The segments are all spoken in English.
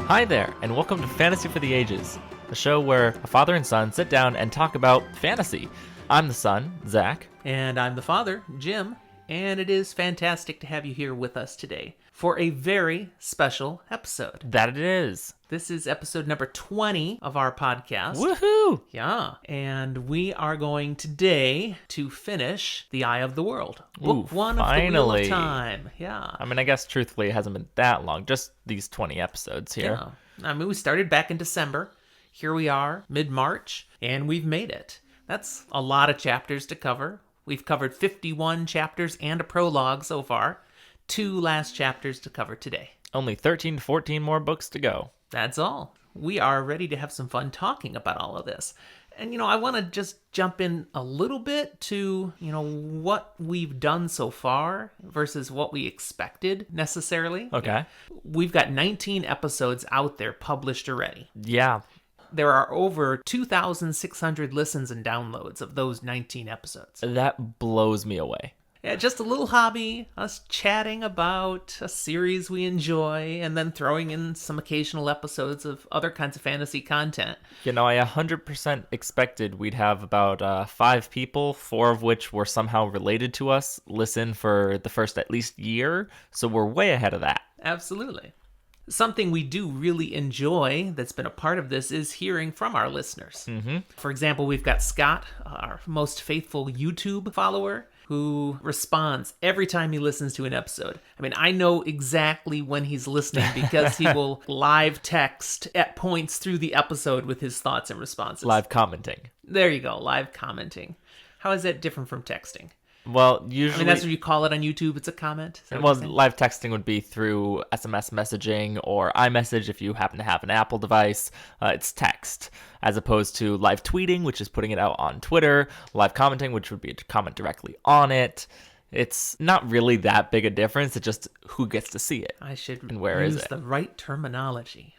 Hi there, and welcome to Fantasy for the Ages, a show where a father and son sit down and talk about fantasy. I'm the son, Zach. And I'm the father, Jim. And it is fantastic to have you here with us today for a very special episode. That it is. This is episode number 20 of our podcast. Woohoo! Yeah. And we are going today to finish The Eye of the World. Book one of the Wheel of Time. Yeah. I mean, I guess truthfully it hasn't been that long, just these 20 episodes here. Yeah. I mean, we started back in December. Here we are, mid-March, and we've made it. That's a lot of chapters to cover. We've covered 51 chapters and a prologue so far. 2 last chapters to cover today. Only 13 to 14 more books to go. That's all. We are ready to have some fun talking about all of this. And, I want to just jump in a little bit to, what we've done so far versus what we expected necessarily. Okay. We've got 19 episodes out there published already. Yeah. There are over 2,600 listens and downloads of those 19 episodes. That blows me away. Yeah, just a little hobby, us chatting about a series we enjoy, and then throwing in some occasional episodes of other kinds of fantasy content. I 100% expected we'd have about 5 people, 4 of which were somehow related to us, listen for the first at least year, so we're way ahead of that. Absolutely. Something we do really enjoy that's been a part of this is hearing from our listeners. Mm-hmm. For example, we've got Scott, our most faithful YouTube follower, who responds every time he listens to an episode. I mean, I know exactly when he's listening because he will live text at points through the episode with his thoughts and responses. Live commenting. There you go, live commenting. How is that different from texting? Well, usually... that's what you call it on YouTube. It's a comment. Well, live texting would be through SMS messaging or iMessage if you happen to have an Apple device. It's text, as opposed to live tweeting, which is putting it out on Twitter. Live commenting, which would be to comment directly on it. It's not really that big a difference. It's just who gets to see it. I should and where use is it. The right terminology.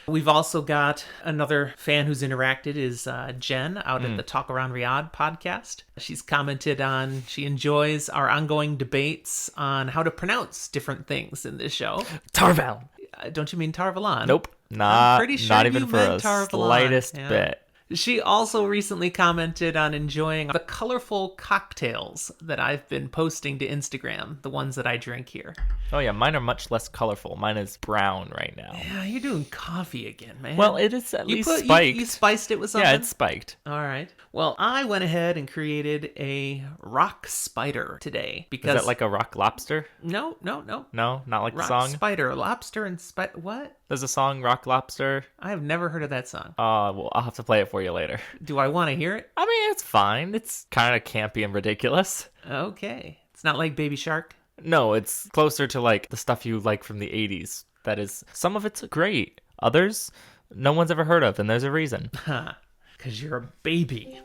We've also got another fan who's interacted is Jen out at the Talk Around Riyadh podcast. She's commented on, she enjoys our ongoing debates on how to pronounce different things in this show. Tarval. Don't you mean Tarvalon? Nope. I'm pretty sure not even you for meant a Tarvalon. slightest Yeah. bit. She also recently commented on enjoying the colorful cocktails that I've been posting to Instagram, the ones that I drink here. Oh yeah, mine are much less colorful. Mine is brown right now. Yeah, you're doing coffee again, man. Well, it is at least spiked. You spiced it with something? Yeah, it's spiked. All right. Well, I went ahead and created a rock spider today because... Is that like a rock lobster? No. No, not like Rock the song? spider, lobster and spider... What? There's a song, Rock Lobster. I have never heard of that song. Well, I'll have to play it for you later. Do I want to hear it? I mean, it's fine. It's kind of campy and ridiculous. Okay. It's not like Baby Shark? No, it's closer to like the stuff you like from the 80s. That is, some of it's great. Others, no one's ever heard of, and there's a reason. Huh. Because you're a baby.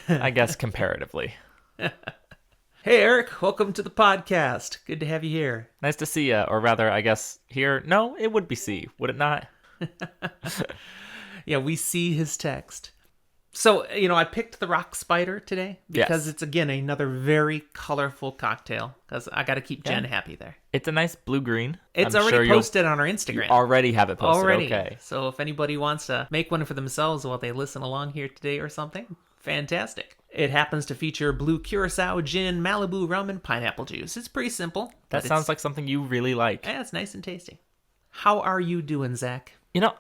I guess comparatively. Hey, Eric. Welcome to the podcast. Good to have you here. Nice to see you. Or rather, I guess here. No, it would be C, would it not? Yeah, we see his text. So, I picked the rock spider today because It's, again, another very colorful cocktail because I got to keep Jen happy there. It's a nice blue-green. It's already posted on our Instagram. You already have it posted, okay. So if anybody wants to make one for themselves while they listen along here today or something, fantastic. It happens to feature blue curacao, gin, Malibu rum, and pineapple juice. It's pretty simple. That sounds like something you really like. Yeah, it's nice and tasty. How are you doing, Zach?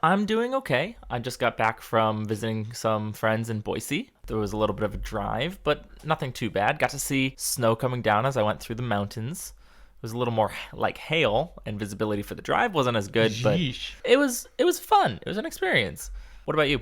I'm doing okay. I just got back from visiting some friends in Boise. There was a little bit of a drive, but nothing too bad. Got to see snow coming down as I went through the mountains. It was a little more like hail, and visibility for the drive wasn't as good, but it was fun. It was an experience. What about you?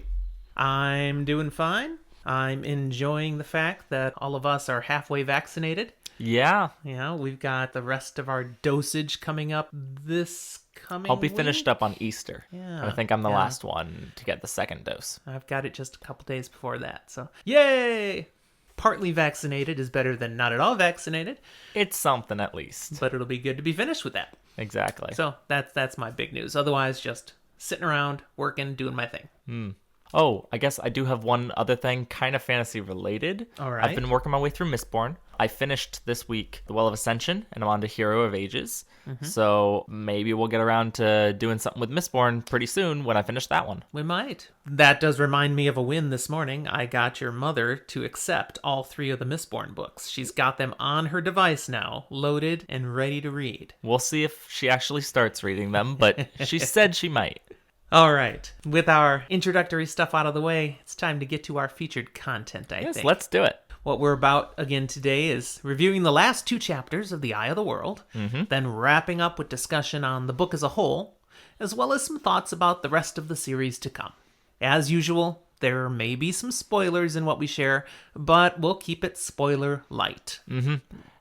I'm doing fine. I'm enjoying the fact that all of us are halfway vaccinated. Yeah. We've got the rest of our dosage coming up this coming I'll be week. finished up on Easter. Yeah. And I think I'm the last one to get the second dose. I've got it just a couple days before that. So, yay! Partly vaccinated is better than not at all vaccinated. It's something at least. But it'll be good to be finished with that. Exactly. So, that's my big news. Otherwise, just sitting around, working, doing my thing. Oh, I guess I do have one other thing, kind of fantasy related. All right. I've been working my way through Mistborn. I finished this week The Well of Ascension, and I'm on to Hero of Ages. So maybe we'll get around to doing something with Mistborn pretty soon when I finish that one. We might. That does remind me of a win this morning. I got your mother to accept all 3 of the Mistborn books. She's got them on her device now, loaded and ready to read. We'll see if she actually starts reading them, but she said she might. All right. With our introductory stuff out of the way, it's time to get to our featured content, I Yes, think. let's do it. What we're about again today is reviewing the last 2 chapters of The Eye of the World, then wrapping up with discussion on the book as a whole, as well as some thoughts about the rest of the series to come. As usual, there may be some spoilers in what we share, but we'll keep it spoiler-lite.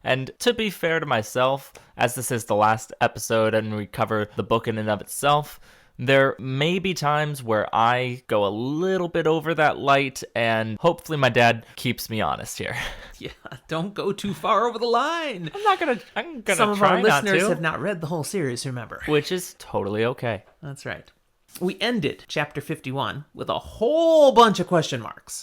And to be fair to myself, as this is the last episode and we cover the book in and of itself, there may be times where I go a little bit over that light, and hopefully my dad keeps me honest here. Yeah, don't go too far over the line. I'm gonna Some of try our not listeners to, have not read the whole series, remember. which is totally okay. That's right. We ended chapter 51 with a whole bunch of question marks.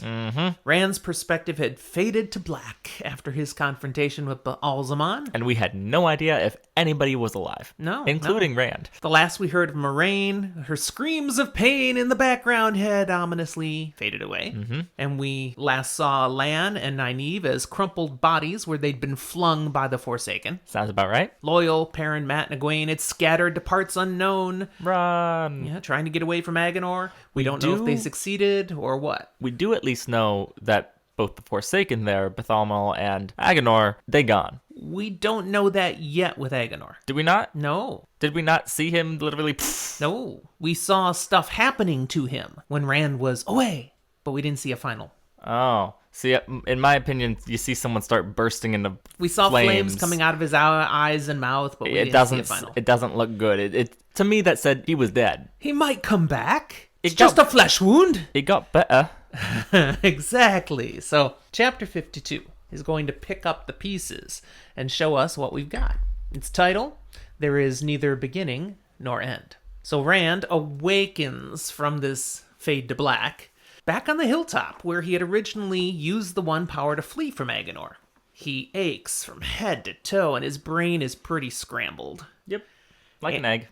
Rand's perspective had faded to black after his confrontation with Baalzamon. And we had no idea if anybody was alive. No, Including Rand. The last we heard of Moraine, her screams of pain in the background had ominously faded away. And we last saw Lan and Nynaeve as crumpled bodies where they'd been flung by the Forsaken. Sounds about right. Loyal, Perrin, Mat, and Egwene had scattered to parts unknown. Run. Yeah, trying to get away from Aginor. We don't know if they succeeded or what. We do at least know that both the Forsaken there, Bethalmal and Aginor, they gone. We don't know that yet with Aginor. Did we not? No. Did we not see him literally? No. We saw stuff happening to him when Rand was away, but we didn't see a final. Oh. See, in my opinion, you see someone start bursting into We saw flames coming out of his eyes and mouth, but we didn't see a final. It doesn't look good. It to me, that said he was dead. He might come back. It's It just got- a flesh wound. It got better. Exactly. So, chapter 52 is going to pick up the pieces and show us what we've got. Its title, There Is Neither Beginning Nor End. So Rand awakens from this fade to black, back on the hilltop where he had originally used the one power to flee from Aginor. He aches from head to toe and his brain is pretty scrambled. Yep. Like an egg.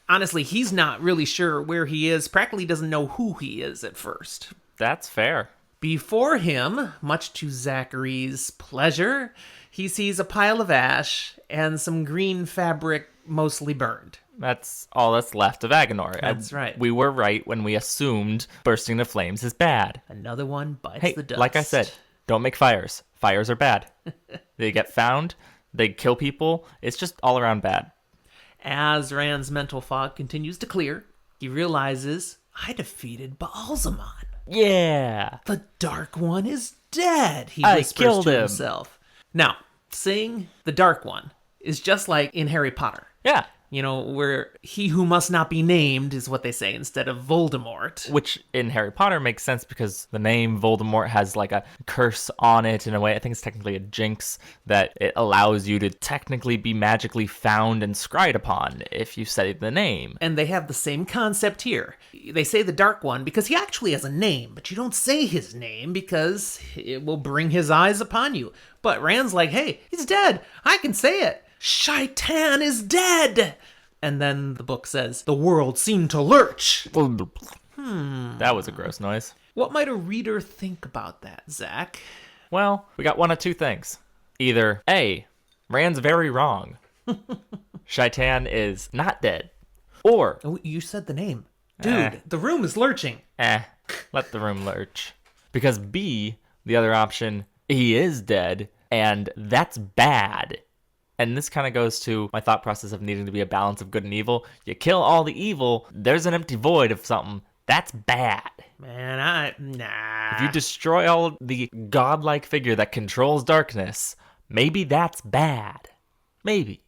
Honestly, he's not really sure where he is, practically doesn't know who he is at first. That's fair. Before him, much to Zachary's pleasure, he sees a pile of ash and some green fabric mostly burned. That's all that's left of Aginor. That's right. We were right when we assumed bursting into flames is bad. Another one bites Hey, the dust. like I said, don't make fires. Fires are bad. They get found. They kill people. It's just all around bad. As Rand's mental fog continues to clear, he realizes, I defeated Baalzamon. Yeah. The Dark One is dead, he I whispers killed to him. himself. Now, saying the Dark One is just like in Harry Potter. Yeah. You know, where he who must not be named is what they say instead of Voldemort. Which in Harry Potter makes sense because the name Voldemort has like a curse on it in a way. I think it's technically a jinx that it allows you to technically be magically found and scryed upon if you say the name. And they have the same concept here. They say the Dark One because he actually has a name, but you don't say his name because it will bring his eyes upon you. But Rand's like, hey, he's dead. I can say it. Shaitan is dead. And then the book says, the world seemed to lurch. That was a gross noise. What might a reader think about that, Zach? Well, we got one of two things. Either A, Rand's very wrong. Shaitan is not dead. Or, Oh, you said the name. Dude, the room is lurching. let the room lurch. Because B, the other option, he is dead, and that's bad. And this kind of goes to my thought process of needing to be a balance of good and evil. You kill all the evil, there's an empty void of something. That's bad. Man, nah. If you destroy all the godlike figure that controls darkness, maybe that's bad. Maybe.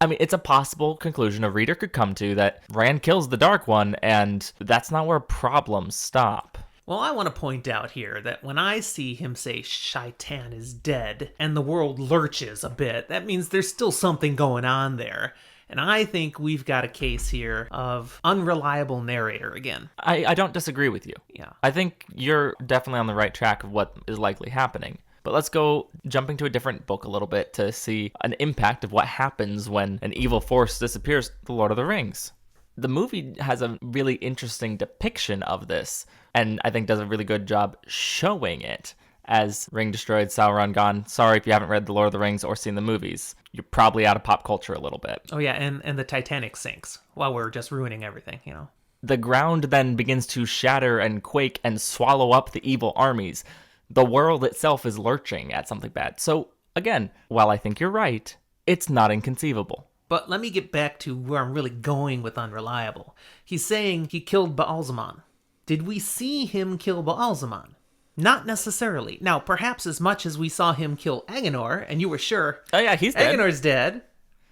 I mean, it's a possible conclusion a reader could come to that Rand kills the Dark One, and that's not where problems stop. Well, I want to point out here that when I see him say Shaitan is dead and the world lurches a bit, that means there's still something going on there. And I think we've got a case here of unreliable narrator again. I don't disagree with you. Yeah. I think you're definitely on the right track of what is likely happening. But let's go jumping to a different book a little bit to see an impact of what happens when an evil force disappears. The Lord of the Rings. The movie has a really interesting depiction of this, and I think does a really good job showing it. As Ring destroyed, Sauron gone. Sorry if you haven't read The Lord of the Rings or seen the movies. You're probably out of pop culture a little bit. Oh, yeah, and the Titanic sinks while we're just ruining everything, you know. The ground then begins to shatter and quake and swallow up the evil armies. The world itself is lurching at something bad. So, again, while I think you're right, it's not inconceivable. But let me get back to where I'm really going with unreliable. He's saying he killed Baalzamon. Did we see him kill Baalzamon? Not necessarily. Now, perhaps as much as we saw him kill Agenor, and you were sure, Oh yeah, he's dead. Agenor's dead,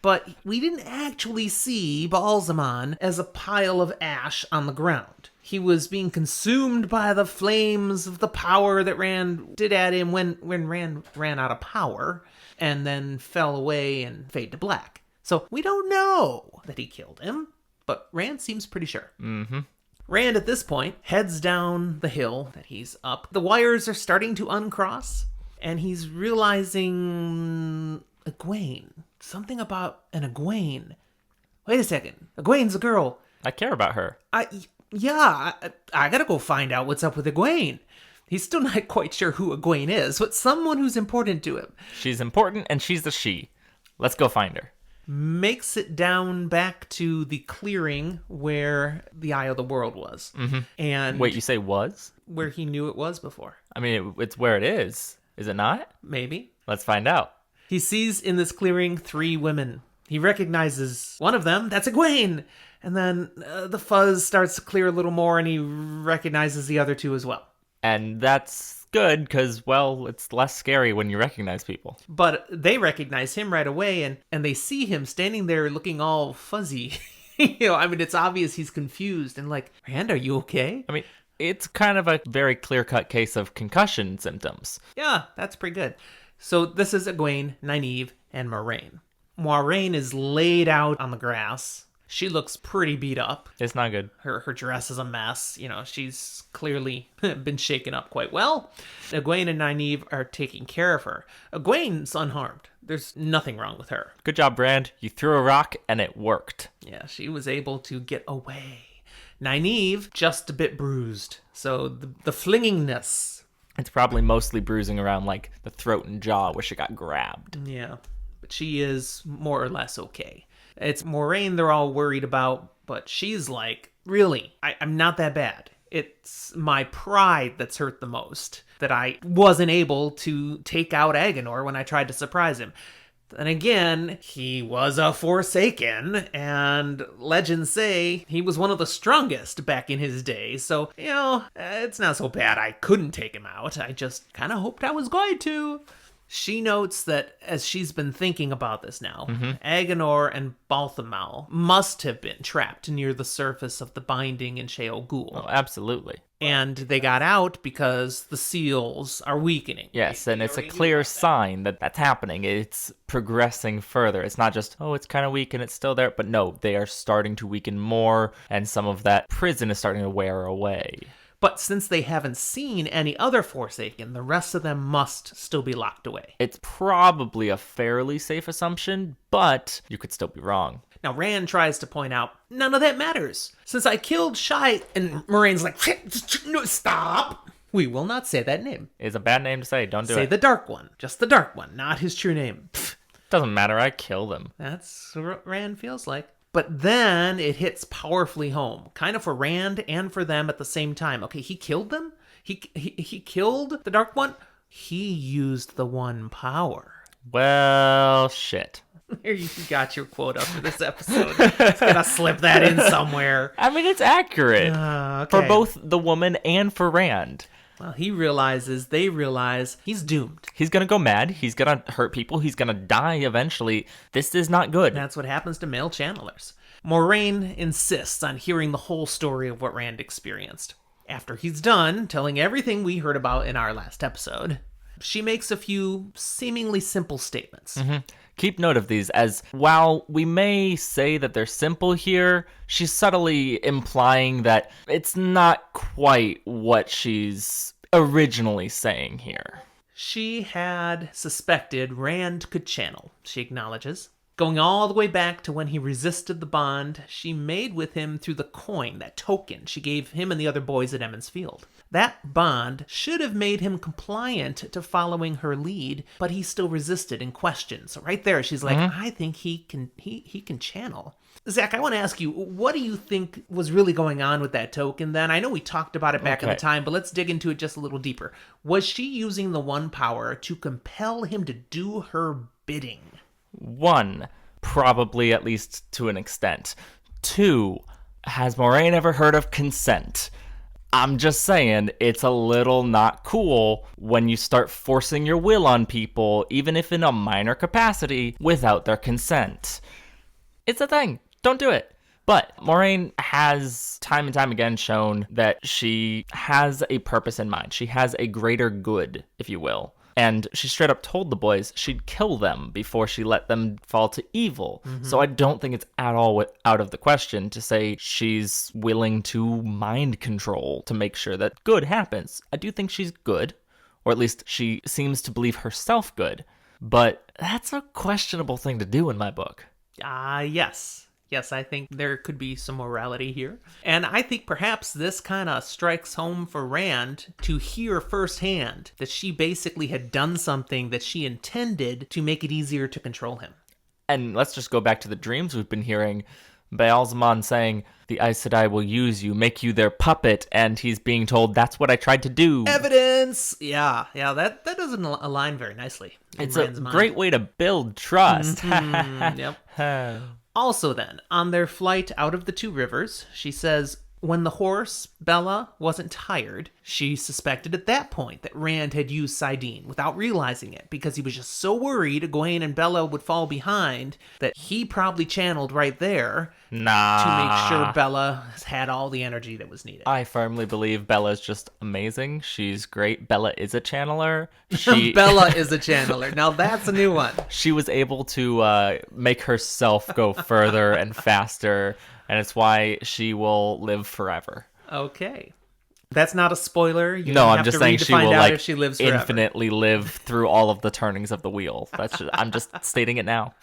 but we didn't actually see Baalzamon as a pile of ash on the ground. He was being consumed by the flames of the power that Rand did at him when Rand ran out of power, and then fell away and fade to black. So we don't know that he killed him, but Rand seems pretty sure. Mm-hmm. Rand, at this point, heads down the hill that he's up. The wires are starting to uncross, and he's realizing Egwene. Something about an Egwene. Wait a second. Egwene's a girl. I care about her. I gotta go find out what's up with Egwene. He's still not quite sure who Egwene is, but someone who's important to him. She's important, and she's the she. Let's go find her. Makes it down back to the clearing where the Eye of the World was. Mm-hmm. And Wait, you say was? where he knew it was before. I mean, it's where it is. Is it not? Maybe. Let's find out. He sees in this clearing 3 women. He recognizes one of them. That's Egwene. And then the fuzz starts to clear a little more, and he recognizes the other 2 as well. And that's good because, well, it's less scary when you recognize people. But they recognize him right away, and they see him standing there looking all fuzzy. I mean, it's obvious he's confused and like, Rand, are you okay? I mean, it's kind of a very clear-cut case of concussion symptoms. Yeah, that's pretty good. So this is Egwene, Nynaeve, and Moiraine. Moiraine is laid out on the grass. She looks pretty beat up. It's not good. Her dress is a mess. She's clearly been shaken up quite well. Egwene and Nynaeve are taking care of her. Egwene's unharmed. There's nothing wrong with her. Good job, Brand. You threw a rock and it worked. Yeah, she was able to get away. Nynaeve, just a bit bruised. So the flingingness. It's probably mostly bruising around like the throat and jaw where she got grabbed. Yeah, but she is more or less okay. It's Moiraine they're all worried about, but she's like, really, I'm not that bad. It's my pride that's hurt the most, that I wasn't able to take out Agenor when I tried to surprise him. Then again, he was a Forsaken, and legends say he was one of the strongest back in his day, so, it's not so bad I couldn't take him out. I just kind of hoped I was going to. She notes that as she's been thinking about this now, Agenor and Balthamel must have been trapped near the surface of the binding in Sheol Gul. Oh, absolutely. And they got out because the seals are weakening. Yes, and it's a clear sign that that's happening. It's progressing further. It's not just, it's kind of weak and it's still there. But no, they are starting to weaken more, and some of that prison is starting to wear away. But since they haven't seen any other Forsaken, the rest of them must still be locked away. It's probably a fairly safe assumption, but you could still be wrong. Now, Rand tries to point out, none of that matters. Since I killed Shai, and Moraine's like, no, stop. We will not say that name. It's a bad name to say. Don't do it. Say the Dark One. Just the Dark One, not his true name. Doesn't matter. I killed him. That's what Rand feels like. But then it hits powerfully home, kind of for Rand and for them at the same time. Okay, he killed them? He killed the Dark One? He used the one power. Well, shit. There you got your quote up for this episode. It's gonna slip that in somewhere. I mean, it's accurate Okay. for both the woman and for Rand. Well, they realize he's doomed. He's gonna go mad. He's gonna hurt people. He's gonna die eventually. This is not good. That's what happens to male channelers. Moiraine insists on hearing the whole story of what Rand experienced. After he's done telling everything we heard about in our last episode, She makes a few seemingly simple statements. Keep note of these, as while we may say that they're simple here, she's subtly implying that it's not quite what she's originally saying here. She had suspected Rand could channel, she acknowledges. Going all the way back to when he resisted the bond she made with him through the coin, that token she gave him and the other boys at Emmons Field. That bond should have made him compliant to following her lead, but he still resisted and questioned. So right there, she's like, I think he can channel. Zach, I want to ask you, what do you think was really going on with that token then? I know we talked about it back in the time, but let's dig into it just a little deeper. Was she using the one power to compel him to do her bidding? 1, probably at least to an extent. 2, has Moraine ever heard of consent? I'm just saying, it's a little not cool when you start forcing your will on people, even if in a minor capacity, without their consent. It's a thing. Don't do it. But Moraine has time and time again shown that she has a purpose in mind. She has a greater good, if you will. And she straight up told the boys she'd kill them before she let them fall to evil. So I don't think it's at all out of the question to say she's willing to mind control to make sure that good happens. I do think she's good, or at least she seems to believe herself good. But that's a questionable thing to do in my book. Yes. Yes, I think there could be some morality here. And I think perhaps this kind of strikes home for Rand to hear firsthand that she basically had done something that she intended to make it easier to control him. And let's just go back to the dreams we've been hearing. Baalzamon saying, the Aes Sedai will use you, make you their puppet, and he's being told, that's what I tried to do. Evidence! Yeah, that doesn't align very nicely. It's a great way to build trust. Yep. Also then, on their flight out of the Two Rivers, she says, when the horse, Bella, wasn't tired, she suspected at that point that Rand had used Sidene without realizing it because he was just so worried Egwene and Bella would fall behind that he probably channeled right there to make sure Bella had all the energy that was needed. I firmly believe Bella's just amazing. She's great. Bella is a channeler. Bella is a channeler. Now that's a new one. She was able to make herself go further and faster, and it's why she will live forever. Okay. That's not a spoiler. You no, don't I'm have just to saying read to she find will out like if she lives forever. infinitely live through all of the turnings of the wheel. I'm just stating it now.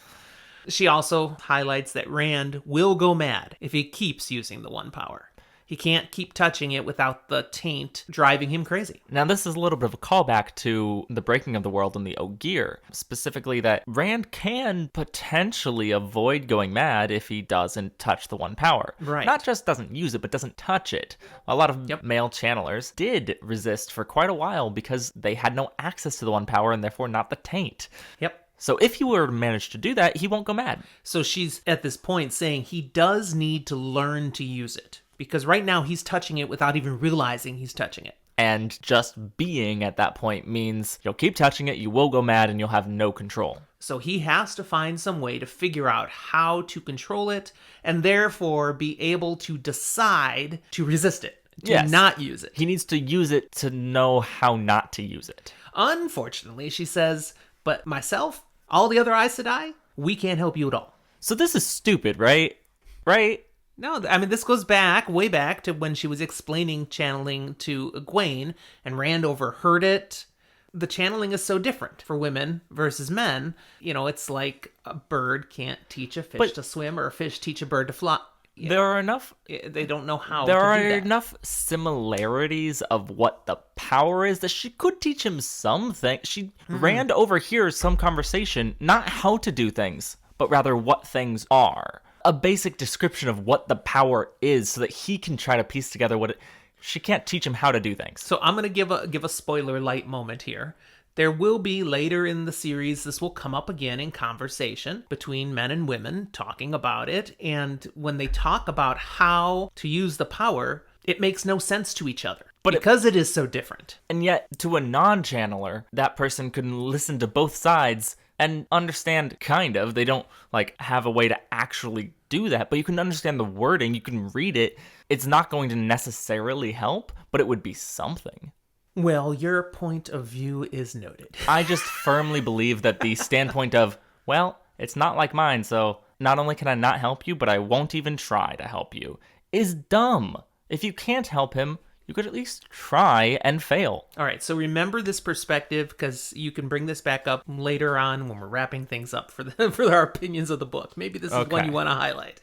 She also highlights that Rand will go mad if he keeps using the one power. He can't keep touching it without the taint driving him crazy. Now, this is a little bit of a callback to the breaking of the world in the Ogier, specifically that Rand can potentially avoid going mad if he doesn't touch the one power. Right. Not just doesn't use it, but doesn't touch it. A lot of male channelers did resist for quite a while because they had no access to the one power and therefore not the taint. Yep. So if he were to manage to do that, he won't go mad. So she's at this point saying he does need to learn to use it. Because right now he's touching it without even realizing he's touching it. And just being at that point means you'll keep touching it, you will go mad, and you'll have no control. So he has to find some way to figure out how to control it, and therefore be able to decide to resist it, to not use it. He needs to use it to know how not to use it. Unfortunately, she says, but myself, all the other Aes Sedai, we can't help you at all. So this is stupid, right? Right? No, I mean, this goes way back to when she was explaining channeling to Egwene, and Rand overheard it. The channeling is so different for women versus men. You know, it's like a bird can't teach a fish to swim, or a fish teach a bird to fly. There are enough... They don't know how There to are do that. enough similarities of what the power is that she could teach him something. Rand overhears some conversation, not how to do things, but rather what things are. A basic description of what the power is so that he can try to piece together what it... She can't teach him how to do things. So I'm going to give a spoiler-lite moment here. There will be later in the series, this will come up again in conversation between men and women talking about it. And when they talk about how to use the power, it makes no sense to each other. Because it is so different. And yet, to a non-channeler, that person can listen to both sides and understand, kind of. They don't, have a way to actually do that, but you can understand the wording, you can read it. It's not going to necessarily help, but it would be something. Well, your point of view is noted. I just firmly believe that the standpoint of, well, it's not like mine, so not only can I not help you, but I won't even try to help you, is dumb. If you can't help him, you could at least try and fail. All right, so remember this perspective because you can bring this back up later on when we're wrapping things up for our opinions of the book. Maybe this is one you want to highlight.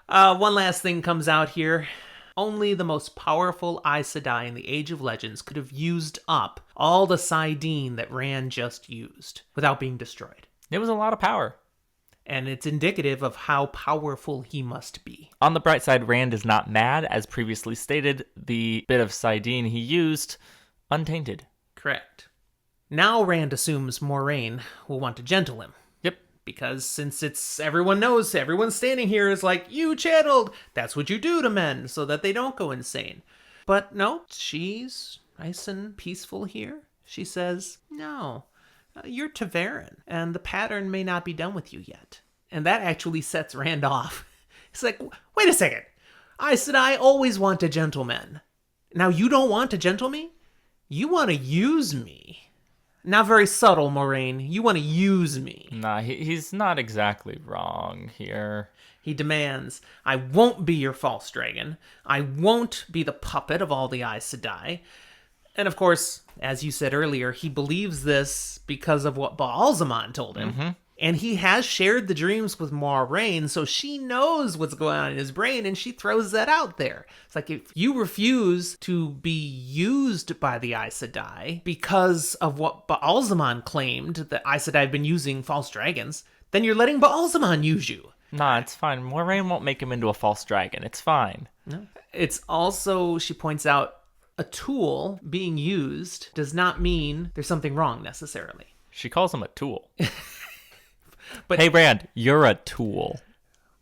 One last thing comes out here. Only the most powerful Aes Sedai in the Age of Legends could have used up all the Saidin that Rand just used without being destroyed. It was a lot of power. And it's indicative of how powerful he must be. On the bright side, Rand is not mad. As previously stated, the bit of Saidin he used, untainted. Correct. Now Rand assumes Moiraine will want to gentle him. Yep. Because since everyone knows, everyone standing here is like, you channeled, that's what you do to men, so that they don't go insane. But no, she's nice and peaceful here. She says, no, you're Ta'veren, and the pattern may not be done with you yet. And that actually sets Rand off. He's like, wait a second. I said I always want a gentleman. Now you don't want to gentle me? You want to use me. Not very subtle, Moiraine. You want to use me. Nah, he's not exactly wrong here. He demands, I won't be your false dragon. I won't be the puppet of all the Aes Sedai. And of course, as you said earlier, he believes this because of what Ba'alzamon told him. Mm-hmm. And he has shared the dreams with Moiraine, so she knows what's going on in his brain, and she throws that out there. It's like, if you refuse to be used by the Aes Sedai because of what Ba'alzamon claimed that Aes Sedai have been using false dragons, then you're letting Ba'alzamon use you. Nah, it's fine. Moiraine won't make him into a false dragon. It's fine. No. It's also, she points out, a tool being used does not mean there's something wrong necessarily. She calls him a tool. But hey, Rand, you're a tool.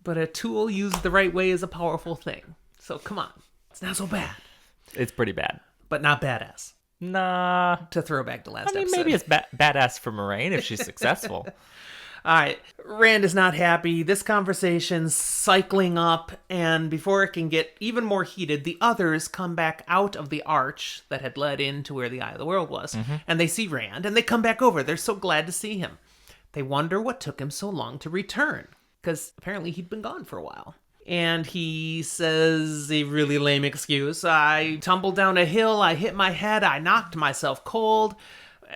But a tool used the right way is a powerful thing. So come on. It's not so bad. It's pretty bad. But not badass. Nah. To throw back to last episode. Maybe it's badass for Moiraine if she's successful. All right. Rand is not happy. This conversation's cycling up, and before it can get even more heated, the others come back out of the arch that had led into where the Eye of the World was, and they see Rand, and they come back over. They're so glad to see him. They wonder what took him so long to return, because apparently he'd been gone for a while. And he says a really lame excuse. I tumbled down a hill, I hit my head, I knocked myself cold,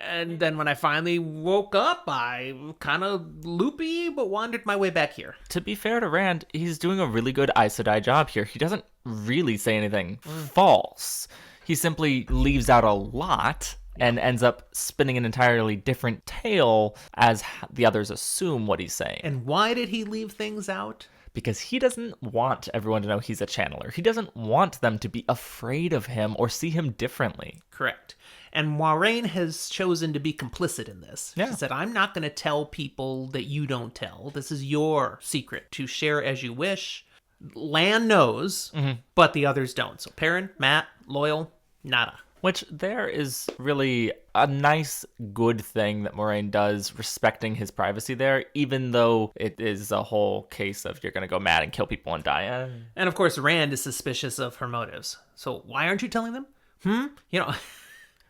and then when I finally woke up, I kind of loopy, but wandered my way back here. To be fair to Rand, he's doing a really good Aes Sedai job here. He doesn't really say anything false. He simply leaves out a lot and ends up spinning an entirely different tale as the others assume what he's saying. And why did he leave things out? Because he doesn't want everyone to know he's a channeler. He doesn't want them to be afraid of him or see him differently. Correct. And Moiraine has chosen to be complicit in this. Yeah. She said, I'm not going to tell people that you don't tell. This is your secret to share as you wish. Lan knows, but the others don't. So Perrin, Matt, Loyal, nada. Which there is really a nice, good thing that Moiraine does, respecting his privacy there, even though it is a whole case of you're going to go mad and kill people and die. And of course, Rand is suspicious of her motives. So why aren't you telling them? You know,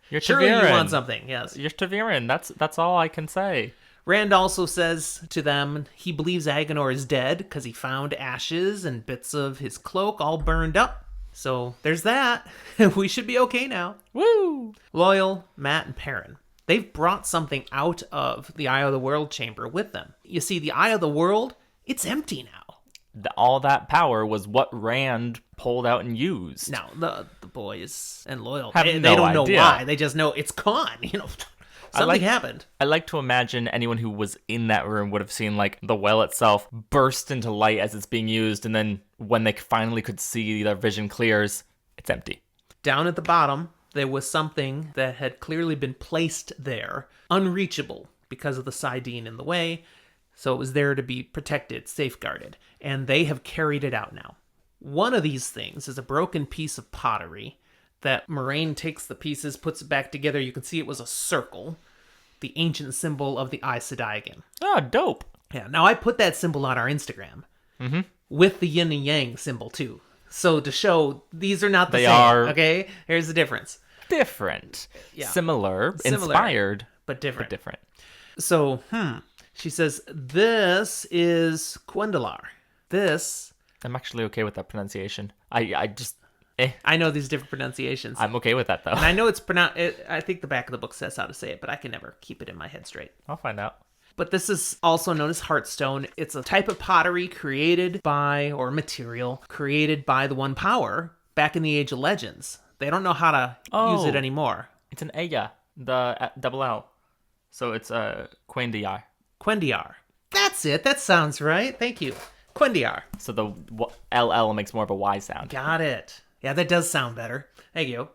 you're surely Ta'veren. You want something, yes. You're Ta'veren. That's all I can say. Rand also says to them he believes Agenor is dead because he found ashes and bits of his cloak all burned up. So there's that. We should be okay now. Woo! Loyal, Matt, and Perrin. They've brought something out of the Eye of the World chamber with them. You see, the Eye of the World, it's empty now. All that power was what Rand pulled out and used. Now, the boys and Loyal, Have they no don't idea. know why. They just know it's gone. You know, something happened. I like to imagine anyone who was in that room would have seen like the well itself burst into light as it's being used, and then when they finally could see, their vision clears, it's empty. Down at the bottom, there was something that had clearly been placed there, unreachable because of the Saidin in the way, so it was there to be protected, safeguarded, and they have carried it out now. One of these things is a broken piece of pottery that Moiraine takes the pieces, puts it back together. You can see it was a circle, the ancient symbol of the Aes Sedai again. Oh, dope. Yeah, now I put that symbol on our Instagram with the yin and yang symbol too. So to show these are not the same. They are. Okay, here's the difference. different. Yeah. Similar, Similar, inspired, but different. but different. So, she says, this is Quendalar. This, I'm actually okay with that pronunciation. I just, I know these different pronunciations. I'm okay with that, though. And I know it's pronounced, I think the back of the book says how to say it, but I can never keep it in my head straight. I'll find out. But this is also known as Heartstone. It's a type of pottery created by, or material created by the One Power back in the Age of Legends. They don't know how to use it anymore. It's an Aya, the double L. So it's Quendiar. Quendiar. That's it. That sounds right. Thank you. Quendiar. So the LL makes more of a Y sound. Got it. Yeah, that does sound better. Thank you.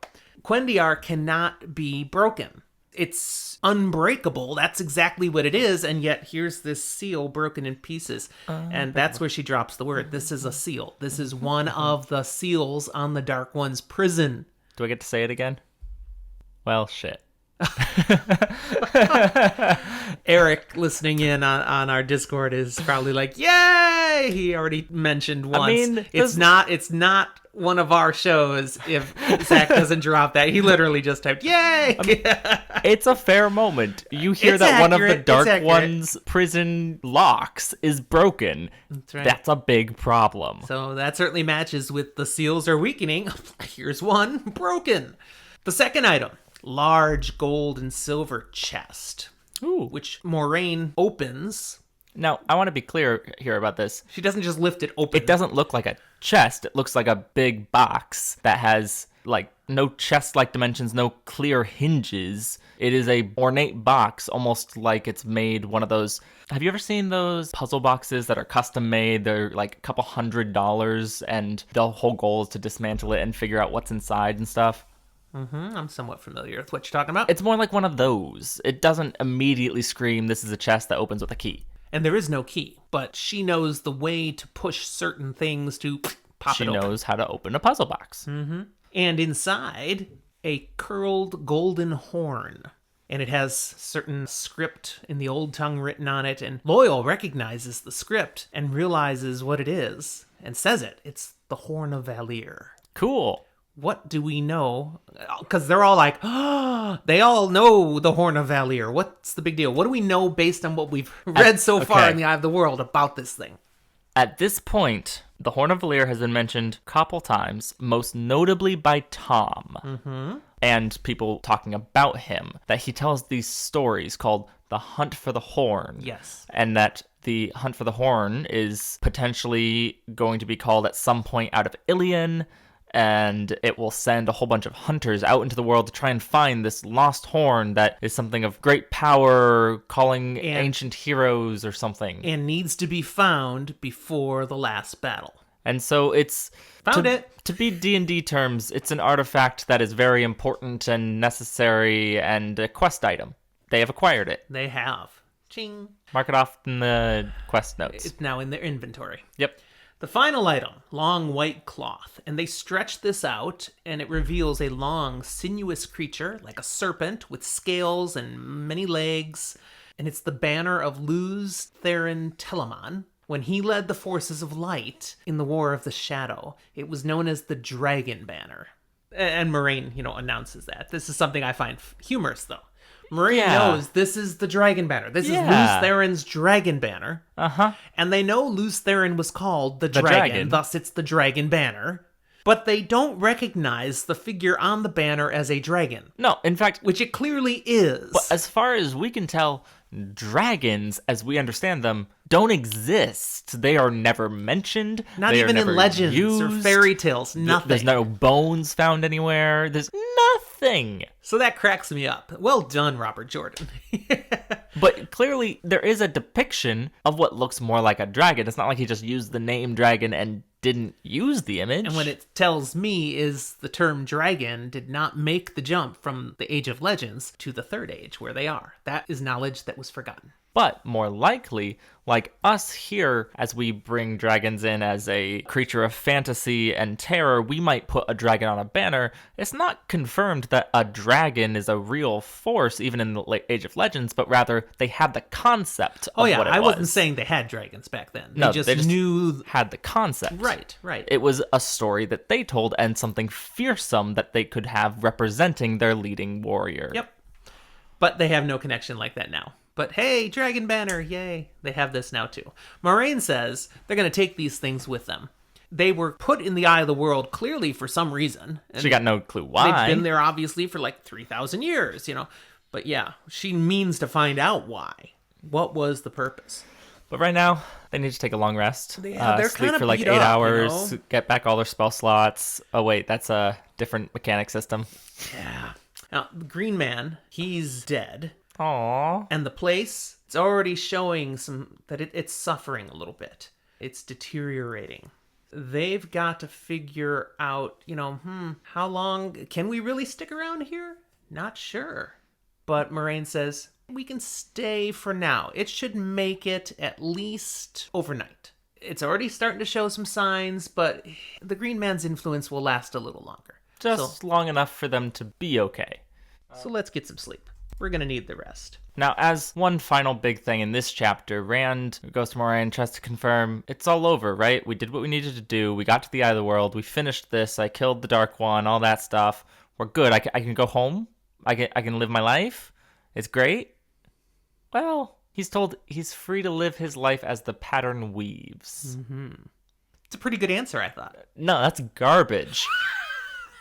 Quendiar cannot be broken. It's unbreakable. That's exactly what it is. And yet here's this seal broken in pieces. And that's where she drops the word. This is a seal. This is one of the seals on the Dark One's prison. Do I get to say it again? Well, shit. Eric, listening in on our Discord, is probably like, "Yay!" He already mentioned once. I mean, it's not one of our shows if Zach doesn't drop that. He literally just typed, "Yay!" It's a fair moment. You hear It's that one of the accurate. Dark It's accurate. One's prison locks is broken. That's right. That's a big problem. So that certainly matches with the seals are weakening. Here's one broken. The second item, large gold and silver chest, Ooh. which Moraine opens. Now, I want to be clear here about this. She doesn't just lift it open. It doesn't look like a chest. It looks like a big box that has like no chest-like dimensions, no clear hinges. It is a ornate box, almost like it's made one of those. Have you ever seen those puzzle boxes that are custom made? They're like a couple $100, and the whole goal is to dismantle it and figure out what's inside and stuff. I'm somewhat familiar with what you're talking about. It's more like one of those. It doesn't immediately scream, this is a chest that opens with a key. And there is no key, but she knows the way to push certain things to pop She it open. knows how to open a puzzle box. And inside, a curled golden horn. And it has certain script in the old tongue written on it. And Loyal recognizes the script and realizes what it is and says it. It's the Horn of Valir. Cool. What do we know? Because they're all like, oh, they all know the Horn of Valir. What's the big deal? What do we know based on what we've read so far okay. in the Eye of the World about this thing? At this point, the Horn of Valir has been mentioned a couple times, most notably by Tom. And people talking about him, that he tells these stories called The Hunt for the Horn. Yes. And that the Hunt for the Horn is potentially going to be called at some point out of Ilion, and it will send a whole bunch of hunters out into the world to try and find this lost horn that is something of great power, calling ancient heroes or something. And needs to be found before the last battle. And so it's... Found it. To be D&D terms, it's an artifact that is very important and necessary and a quest item. They have acquired it. They have. Ching. Mark it off in the quest notes. It's now in their inventory. Yep. The final item, long white cloth. And they stretch this out, and it reveals a long, sinuous creature, like a serpent, with scales and many legs. And it's the banner of Luz Theron Telamon. When he led the forces of light in the War of the Shadow, it was known as the Dragon Banner. And Moraine, announces that. This is something I find humorous, though. Moraine knows this is the Dragon Banner. This is Luz Theron's Dragon Banner. And they know Luz Theron was called the Dragon, thus it's the Dragon Banner. But they don't recognize the figure on the banner as a dragon. No, in fact... Which it clearly is. But as far as we can tell, dragons, as we understand them, don't exist. They are never mentioned. Not they even are never in legends used. or fairy tales. Nothing. There's no bones found anywhere. There's nothing. So that cracks me up. Well done, Robert Jordan. But clearly, there is a depiction of what looks more like a dragon. It's not like he just used the name dragon and didn't use the image. And what it tells me is the term dragon did not make the jump from the Age of Legends to the Third Age, where they are. That is knowledge that was forgotten. But more likely, like us here, as we bring dragons in as a creature of fantasy and terror, we might put a dragon on a banner. It's not confirmed that a dragon is a real force, even in the late Age of Legends, but rather they had the concept of what it was. I wasn't saying they had dragons back then. No, they just knew... had the concept. Right. It was a story that they told and something fearsome that they could have representing their leading warrior. Yep. But they have no connection like that now. But hey, Dragon Banner, yay. They have this now too. Moraine says they're going to take these things with them. They were put in the Eye of the World clearly for some reason. She got no clue why. They've been there obviously for like 3,000 years, But yeah, she means to find out why. What was the purpose? But right now, they need to take a long rest. Yeah, they're sleep kinda for like beat 8 up, hours, get back all their spell slots. Oh wait, that's a different mechanic system. Yeah. Now, the Green Man, he's dead. Aww. And the place, it's already showing that it's suffering a little bit. It's deteriorating. They've got to figure out, how long, can we really stick around here? Not sure. But Moraine says, we can stay for now. It should make it at least overnight. It's already starting to show some signs, but the Green Man's influence will last a little longer. Just long enough for them to be okay. So let's get some sleep. We're going to need the rest. Now, as one final big thing in this chapter, Rand goes to Moraine and tries to confirm it's all over, right? We did what we needed to do. We got to the Eye of the World. We finished this. I killed the Dark One, all that stuff. We're good. I can go home. I can live my life. It's great. Well, he's told he's free to live his life as the pattern weaves. Mm-hmm. It's a pretty good answer, I thought. No, that's garbage.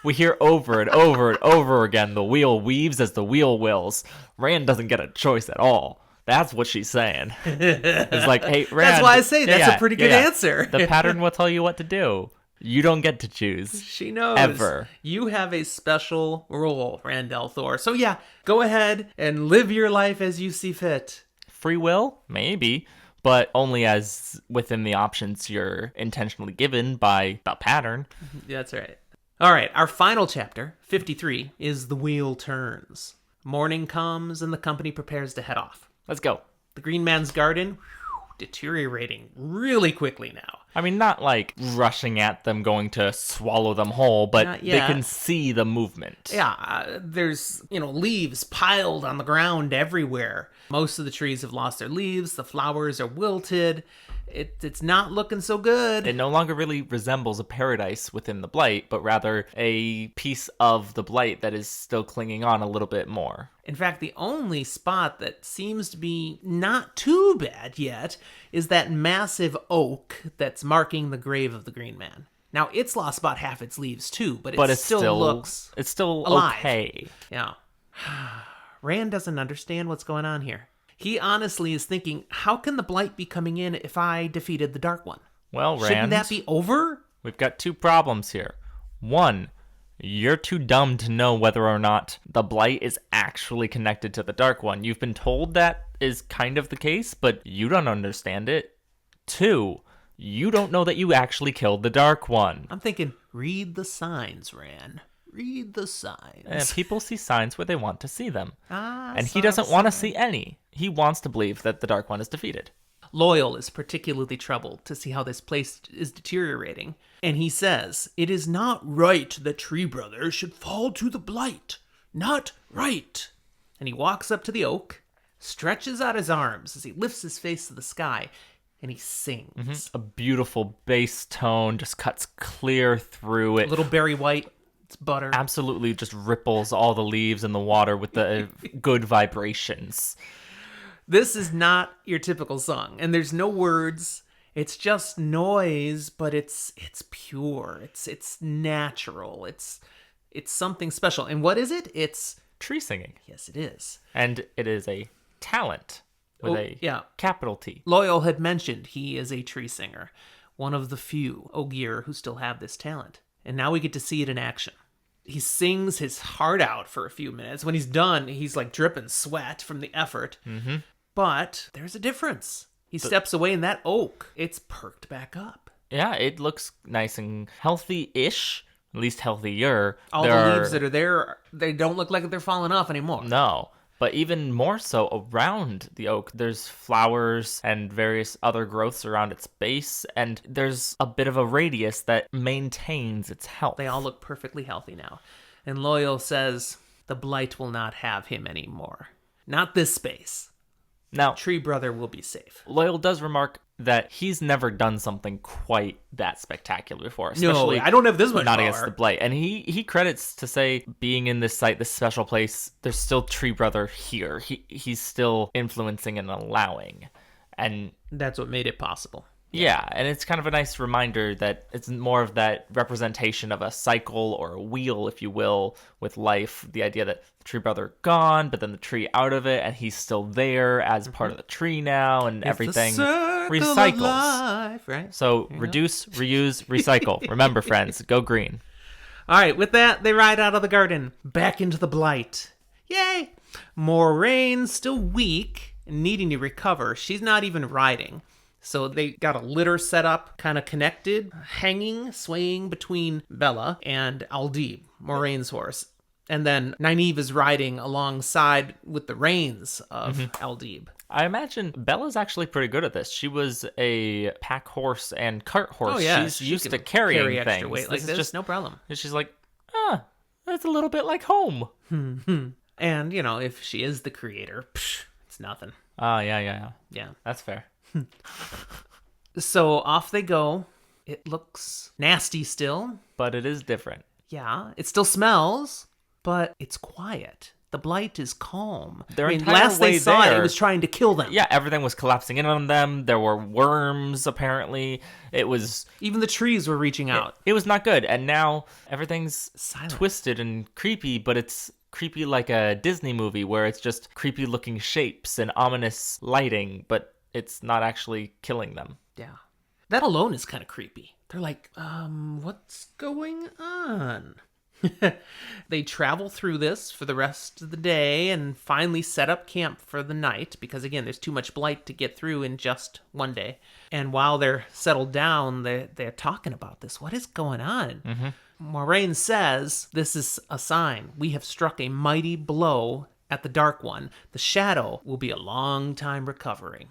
We hear over and over and over again, the wheel weaves as the wheel wills. Rand doesn't get a choice at all. That's what she's saying. It's like, hey, Rand. That's why I say that's a pretty good answer. The pattern will tell you what to do. You don't get to choose. She knows. Ever. You have a special role, Rand al'Thor. So yeah, go ahead and live your life as you see fit. Free will? Maybe. But only as within the options you're intentionally given by the pattern. That's right. All right, our final chapter, 53, is The Wheel Turns. Morning comes and the company prepares to head off. Let's go. The Green Man's garden, deteriorating really quickly now. I mean, not like rushing at them, going to swallow them whole, but they can see the movement. Yeah, there's, leaves piled on the ground everywhere. Most of the trees have lost their leaves. The flowers are wilted. It's not looking so good. It no longer really resembles a paradise within the blight, but rather a piece of the blight that is still clinging on a little bit more. In fact, the only spot that seems to be not too bad yet is that massive oak that's marking the grave of the Green Man. Now, it's lost about half its leaves too, but it still looks it's still alive. Okay. Yeah. Rand doesn't understand what's going on here. He honestly is thinking, how can the blight be coming in if I defeated the Dark One? Well, Rand, shouldn't that be over? We've got two problems here. One, you're too dumb to know whether or not the blight is actually connected to the Dark One. You've been told that is kind of the case, but you don't understand it. Two, you don't know that you actually killed the Dark One. I'm thinking, read the signs, Rand. Read the signs. And people see signs where they want to see them. And he saw doesn't the want to sign. see any. He wants to believe that the Dark One is defeated. Loyal is particularly troubled to see how this place is deteriorating. And he says, it is not right that Tree Brother should fall to the blight. Not right. And he walks up to the oak, stretches out his arms as he lifts his face to the sky, and he sings. Mm-hmm. A beautiful bass tone just cuts clear through it. A little Barry White. It's butter. Absolutely just ripples all the leaves in the water with the good vibrations. This is not your typical song, and there's no words. It's just noise, but it's pure. It's natural. It's something special. And what is it? It's tree singing. Yes, it is. And it is a talent with a capital T. Loyal had mentioned he is a tree singer, one of the few Ogier who still have this talent. And now we get to see it in action. He sings his heart out for a few minutes. When he's done, he's like dripping sweat from the effort. Mm-hmm. But there's a difference. He steps away and that oak, it's perked back up. Yeah, it looks nice and healthy-ish, at least healthier. All the leaves that are there, they don't look like they're falling off anymore. No. But even more so around the oak, there's flowers and various other growths around its base, and there's a bit of a radius that maintains its health. They all look perfectly healthy now. And Loyal says, the blight will not have him anymore. Not this space. Now, Tree Brother will be safe. Loyal does remark that he's never done something quite that spectacular before. No, Especially I don't have this much not power. against the blight. And he credits to say, being in this site, this special place, there's still Tree Brother here. He's still influencing and allowing. And That's what made it possible. yeah, and it's kind of a nice reminder that it's more of that representation of a cycle or a wheel, if you will, with life. The idea that the Tree Brother gone, but then the tree out of it, and he's still there as part of the tree now, and everything recycles. Life, right? So reduce, reuse, recycle. Remember, friends, go green. All right, with that, they ride out of the garden, back into the blight. Yay! Moraine's still weak, needing to recover. She's not even riding. So they got a litter set up, kind of connected, hanging, swaying between Bella and Aldib, Moraine's horse. And then Nynaeve is riding alongside with the reins of Aldib. I imagine Bella's actually pretty good at this. She was a pack horse and cart horse. Oh, yeah. She's She used can to carrying carry extra things. weight like is this, just no problem. And she's like, that's a little bit like home. And, you know, if she is the creator, it's nothing. Oh, yeah. Yeah. That's fair. So off they go. It looks nasty still. But it is different. Yeah, it still smells, but it's quiet. The blight is calm. Their I mean, entire last they way saw it, there- it was trying to kill them. Yeah, everything was collapsing in on them. There were worms, apparently. It was Even the trees were reaching out. it was not good. And now everything's Silent. twisted and creepy, but it's creepy like a Disney movie where it's just creepy looking shapes and ominous lighting, but it's not actually killing them. Yeah. That alone is kind of creepy. They're like, what's going on? They travel through this for the rest of the day and finally set up camp for the night because, again, there's too much blight to get through in just one day. And while they're settled down, they're talking about this. What is going on? Moraine says, this is a sign. We have struck a mighty blow at the Dark One. The Shadow will be a long time recovering.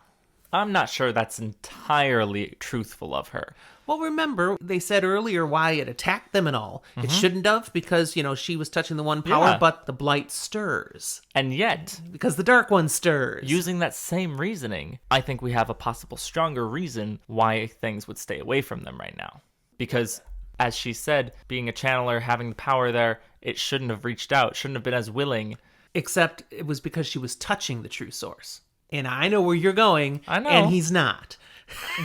I'm not sure that's entirely truthful of her. Well, remember, they said earlier why it attacked them and all. It shouldn't have because, you know, she was touching the one power, Yeah. but the blight stirs. And yet, Because the Dark One stirs. using that same reasoning, I think we have a possible stronger reason why things would stay away from them right now. Because, as she said, being a channeler, having the power there, it shouldn't have reached out, shouldn't have been as willing. Except it was because she was touching the true source. And I know where you're going. I know. And he's not.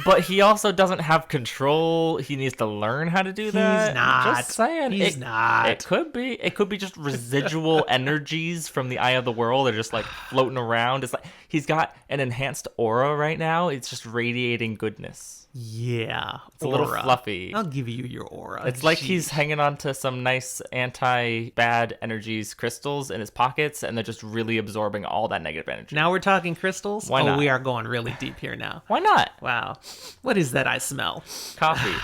But he also doesn't have control. He needs to learn how to do that. He's not. Just saying. He's not. It could be. It could be just residual energies from the eye of the world. They're just like floating around. It's like he's got an enhanced aura right now. It's just radiating goodness. Yeah. It's a little fluffy. I'll give you your aura. It's like Jeez. he's hanging on to some nice anti-bad energies crystals in his pockets, and they're just really absorbing all that negative energy. Now we're talking crystals? Why not? We are going really deep here now. Why not? Wow. What is that I smell? Coffee.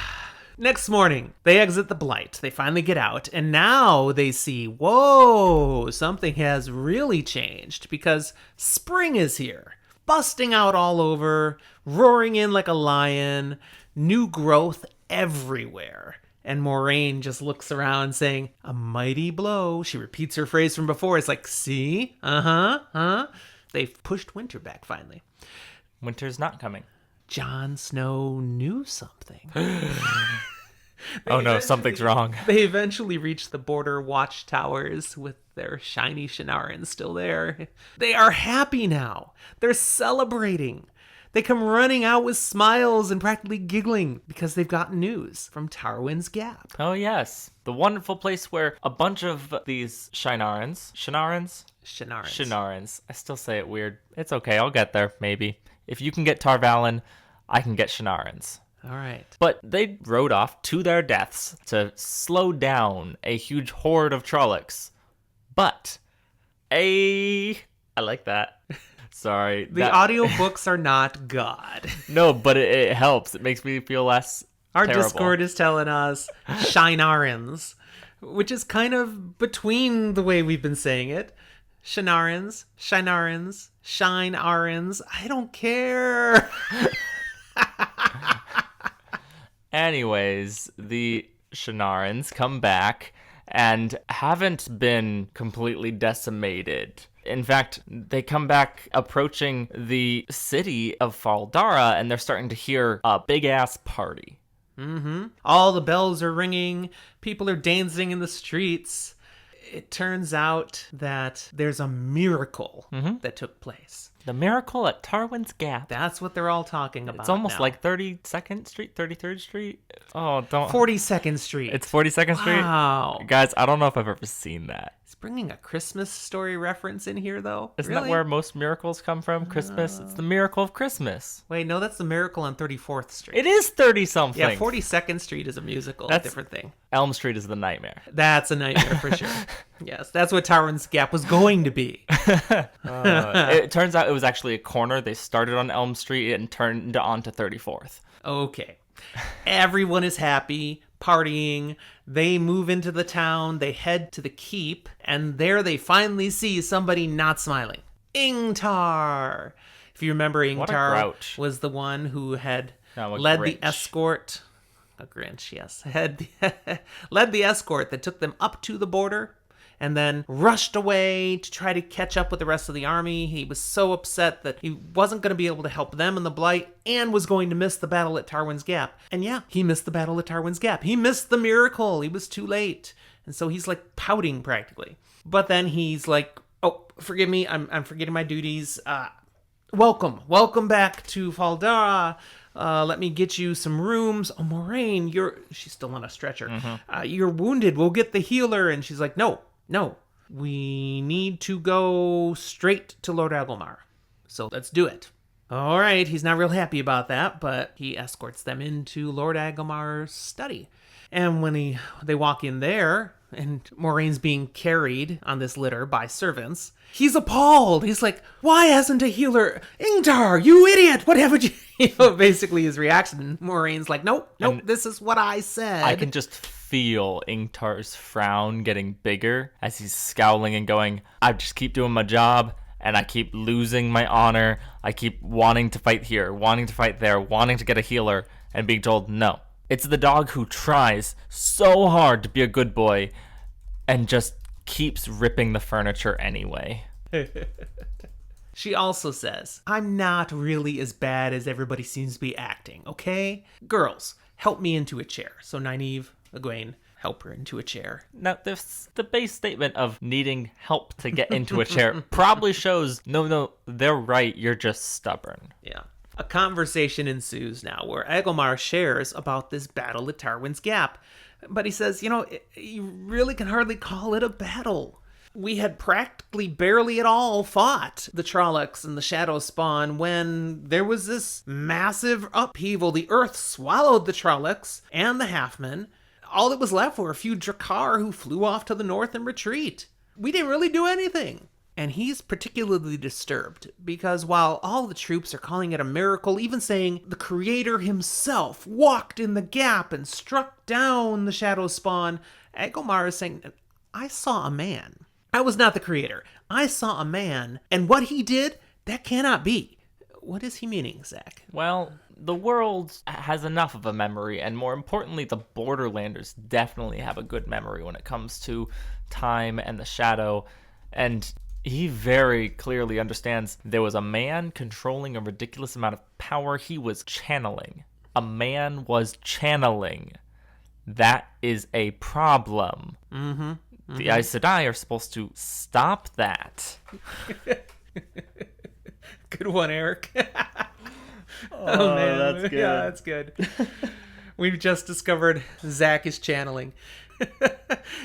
Next morning, they exit the blight. They finally get out, and now they see, whoa, something has really changed because spring is here, busting out all over, roaring in like a lion, new growth everywhere. And Moraine just looks around saying, a mighty blow. She repeats her phrase from before. It's like, see? They've pushed winter back finally. Winter's not coming. Jon Snow knew something. Oh no, something's wrong. They eventually reach the border watchtowers with their shiny Shinarans still there. They are happy now. They're celebrating. They come running out with smiles and practically giggling because they've gotten news from Tarwin's Gap. Oh yes, the wonderful place where a bunch of these Shinarans, I still say it weird. It's okay, I'll get there, maybe. If you can get Tarvalin, I can get Shinarans. All right. But they rode off to their deaths to slow down a huge horde of Trollocs. But I like that. Sorry. The audiobooks are not God. No, but it helps. It makes me feel less Our terrible. Discord is telling us Shinarans, which is kind of between the way we've been saying it. Shinarans, Shinarans, Shine-arans. I don't care. Anyways, the Shinarans come back and haven't been completely decimated. In fact, they come back approaching the city of Faldara, and they're starting to hear a big-ass party. All the bells are ringing. People are dancing in the streets. It turns out that there's a miracle that took place. The miracle at Tarwin's Gap. That's what they're all talking about. It's almost now. like 32nd Street, 33rd Street. Oh, don't. 42nd Street. It's 42nd Street? Wow. Guys, I don't know if I've ever seen that. It's bringing a Christmas Story reference in here, though. Isn't Really? that where most miracles come from? Christmas? It's the miracle of Christmas. Wait, no, that's the Miracle on 34th Street. It is 30-something. Yeah, 42nd Street is a musical. That's- Different thing. Elm Street is the nightmare. That's a nightmare for sure. Yes, that's what Tarwin's Gap was going to be. It turns out it was actually a corner. They started on Elm Street and turned onto 34th. Okay. Everyone is happy, partying. They move into the town. They head to the keep. And there they finally see somebody not smiling. Ingtar. If you remember, What a Ingtar grouch. was the one who had No, a led the Grinch. escort. A Grinch, yes. Had led the escort that took them up to the border and then rushed away to try to catch up with the rest of the army. He was so upset that he wasn't going to be able to help them in the Blight and was going to miss the battle at Tarwin's Gap. And yeah, he missed the battle at Tarwin's Gap. He missed the miracle. He was too late. And so he's like pouting practically. But then he's like, oh, forgive me. I'm forgetting my duties. Welcome back to Faldara. Let me get you some rooms. Oh, Moraine, she's still on a stretcher. You're wounded. We'll get the healer. And she's like, no. We need to go straight to Lord Agilmar. So let's do it. All right, he's not real happy about that, but he escorts them into Lord Agilmar's study. And when they walk in there, and Moraine's being carried on this litter by servants, he's appalled. He's like, why hasn't a healer? Ingtar, you idiot! What haven't you? Basically his reaction. Moraine's like, nope, this is what I said. I can just feel Ingtar's frown getting bigger as he's scowling and going, I just keep doing my job, and I keep losing my honor. I keep wanting to fight here, wanting to fight there, wanting to get a healer, and being told no. It's the dog who tries so hard to be a good boy and just keeps ripping the furniture anyway. She also says, I'm not really as bad as everybody seems to be acting, okay? Girls, help me into a chair. So Nynaeve, Egwene, help her into a chair. Now, the base statement of needing help to get into a chair probably shows, no, they're right, you're just stubborn. Yeah. A conversation ensues now where Agilmar shares about this battle at Tarwin's Gap. But he says, you really can hardly call it a battle. We had practically barely at all fought the Trollocs and the Shadow Spawn when there was this massive upheaval. The earth swallowed the Trollocs and the Halfmen. All that was left were a few Drakkar who flew off to the north and retreat. We didn't really do anything. And he's particularly disturbed because while all the troops are calling it a miracle, even saying the creator himself walked in the gap and struck down the Shadow Spawn, Agilmar is saying, I saw a man. I was not the creator. I saw a man, and what he did, that cannot be. What is he meaning, Zach? Well, the world has enough of a memory, and more importantly, the Borderlanders definitely have a good memory when it comes to time and the shadow, and he very clearly understands there was a man controlling a ridiculous amount of power he was channeling. A man was channeling. That is a problem. The Aes Sedai are supposed to stop that. Good one, Eric. Oh man, that's good. Yeah, that's good. We've just discovered Zach is channeling.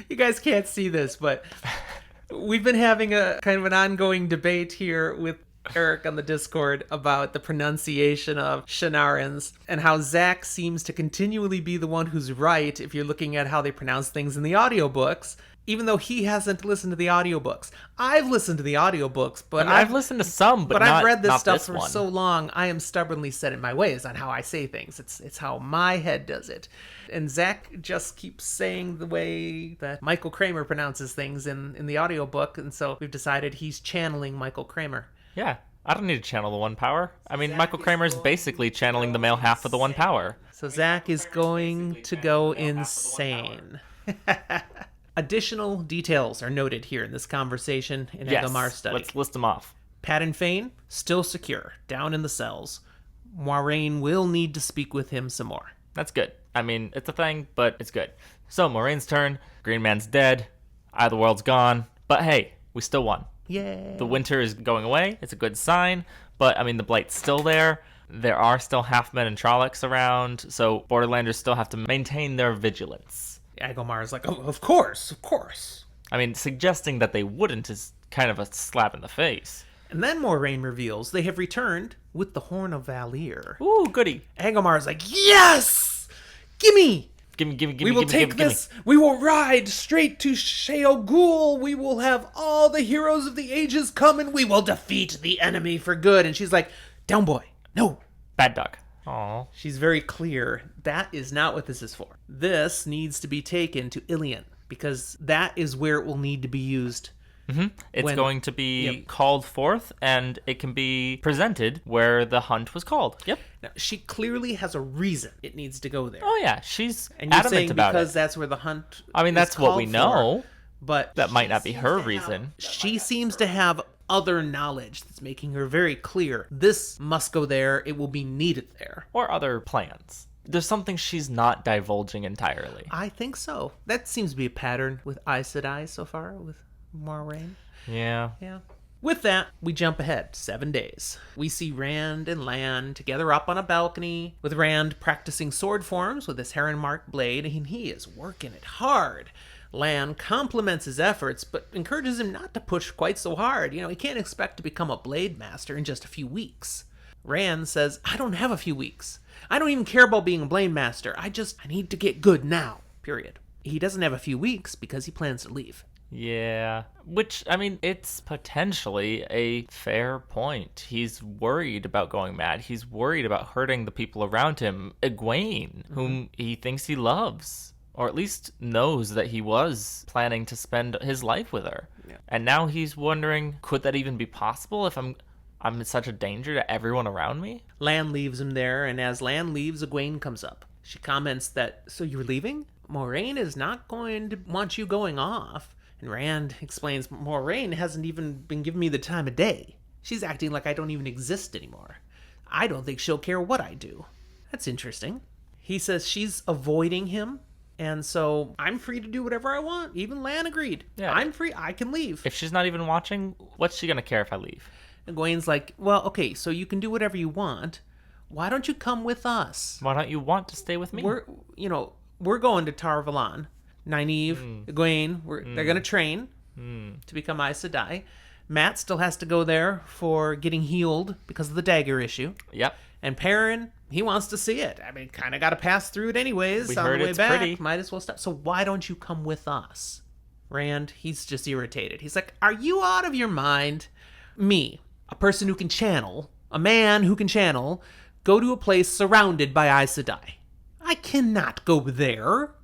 You guys can't see this, but we've been having a kind of an ongoing debate here with Eric on the Discord about the pronunciation of Shinarans and how Zach seems to continually be the one who's right if you're looking at how they pronounce things in the audiobooks. even though he hasn't listened to the audiobooks. I've listened to the audiobooks, but I've listened to some, but I've not, read this not stuff this for one. so long, I am stubbornly set in my ways on how I say things. It's how my head does it. And Zach just keeps saying the way that Michael Kramer pronounces things in the audiobook, and so we've decided he's channeling Michael Kramer. Yeah, I don't need to channel the one power. I mean, Michael Kramer's basically channeling the male half of the one power. So Zach is going to go insane. Additional details are noted here in this conversation in Egomar's study. Let's list them off. Pat and Fane, still secure, down in the cells. Moiraine will need to speak with him some more. That's good. I mean, it's a thing, but it's good. So, Moraine's turn. Green Man's dead. Eye of the World's gone. But hey, we still won. Yay. The winter is going away. It's a good sign. But, I mean, the Blight's still there. There are still half-men and Trollocs around. So, Borderlanders still have to maintain their vigilance. Agomar is like, oh, of course, of course. I mean, suggesting that they wouldn't is kind of a slap in the face. And then Moiraine reveals they have returned with the Horn of Valir. Ooh, goody. Agomar is like, yes! Gimme! Gimme. We will take this. We will ride straight to Shale Ghul. We will have all the heroes of the ages come and we will defeat the enemy for good. And she's like, down boy, no. Bad dog. Aww. She's very clear. That is not what this is for. This needs to be taken to Ilion because that is where it will need to be used. Mm-hmm. It's going to be called forth, and it can be presented where the hunt was called. Yep. Now, she clearly has a reason it needs to go there. Oh yeah, she's and you're adamant saying about because it. that's where the hunt. I mean, that's what we know. But that might not be her reason. She seems to have other knowledge that's making her very clear. This must go there. It will be needed there. Or other plans. There's something she's not divulging entirely. I think so. That seems to be a pattern with Aes Sedai so far with Moiraine. Yeah. With that, we jump ahead 7 days. We see Rand and Lan together up on a balcony, with Rand practicing sword forms with his heron-marked blade, and he is working it hard. Lan compliments his efforts, but encourages him not to push quite so hard. You know, he can't expect to become a blade master in just a few weeks. Rand says, I don't have a few weeks. I don't even care about being a blade master. I need to get good now, period. He doesn't have a few weeks because he plans to leave. Yeah. Which, I mean, it's potentially a fair point. He's worried about going mad. He's worried about hurting the people around him. Egwene, whom he thinks he loves. Or at least knows that he was planning to spend his life with her. Yeah. And now he's wondering, could that even be possible if I'm in such a danger to everyone around me? Lan leaves him there, and as Lan leaves, Egwene comes up. She comments that, so you're leaving? Moiraine is not going to want you going off. And Rand explains, Moiraine hasn't even been giving me the time of day. She's acting like I don't even exist anymore. I don't think she'll care what I do. That's interesting. He says she's avoiding him. And so I'm free to do whatever I want. Even Lan agreed. Yeah. I'm free. I can leave. If she's not even watching, what's she going to care if I leave? And Egwene's like, well, okay, so you can do whatever you want. Why don't you come with us? Why don't you want to stay with me? We're going to Tar Valon. Nynaeve, Egwene, they're going to train to become Aes Sedai. Matt still has to go there for getting healed because of the dagger issue. Yep. And Perrin, he wants to see it. I mean, kind of got to pass through it anyways. We on heard the way it's back. pretty. Might as well stop. So why don't you come with us? Rand, he's just irritated. He's like, are you out of your mind? Me, a person who can channel, a man who can channel, go to a place surrounded by Aes Sedai. I cannot go there.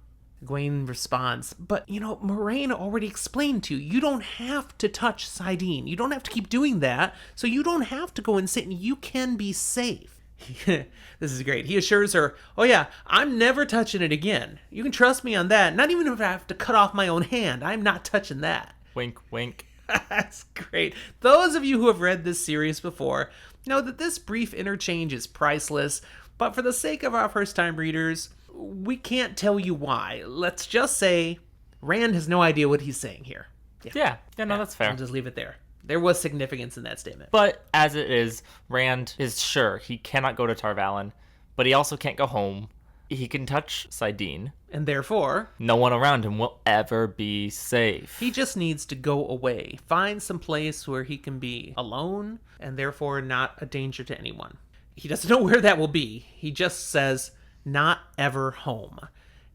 Egwene responds, but, Moiraine already explained to you, you don't have to touch Sidene. You don't have to keep doing that, so you don't have to go insane. You can be safe. This is great. He assures her, oh yeah, I'm never touching it again. You can trust me on that. Not even if I have to cut off my own hand. I'm not touching that. Wink, wink. That's great. Those of you who have read this series before know that this brief interchange is priceless, but for the sake of our first-time readers, we can't tell you why. Let's just say Rand has no idea what he's saying here. Yeah, that's fair. I'll just leave it there. There was significance in that statement. But as it is, Rand is sure he cannot go to Tar Valon, but he also can't go home. He can touch Sidene. And therefore, no one around him will ever be safe. He just needs to go away. Find some place where he can be alone and therefore not a danger to anyone. He doesn't know where that will be. He just says, not ever home.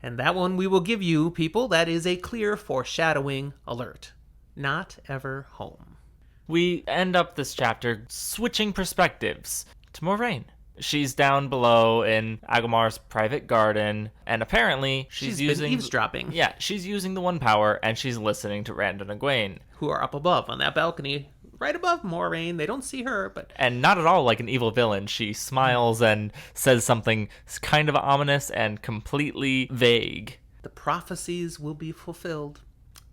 And that one we will give you, people. That is a clear foreshadowing alert. Not ever home. We end up this chapter switching perspectives to Moraine. She's down below in Agumar's private garden, and apparently she's using... been eavesdropping. Yeah, she's using the one power, and she's listening to Rand and Egwene. Who are up above on that balcony, right above Moraine. They don't see her, but... And not at all like an evil villain. She smiles and says something kind of ominous and completely vague. The prophecies will be fulfilled.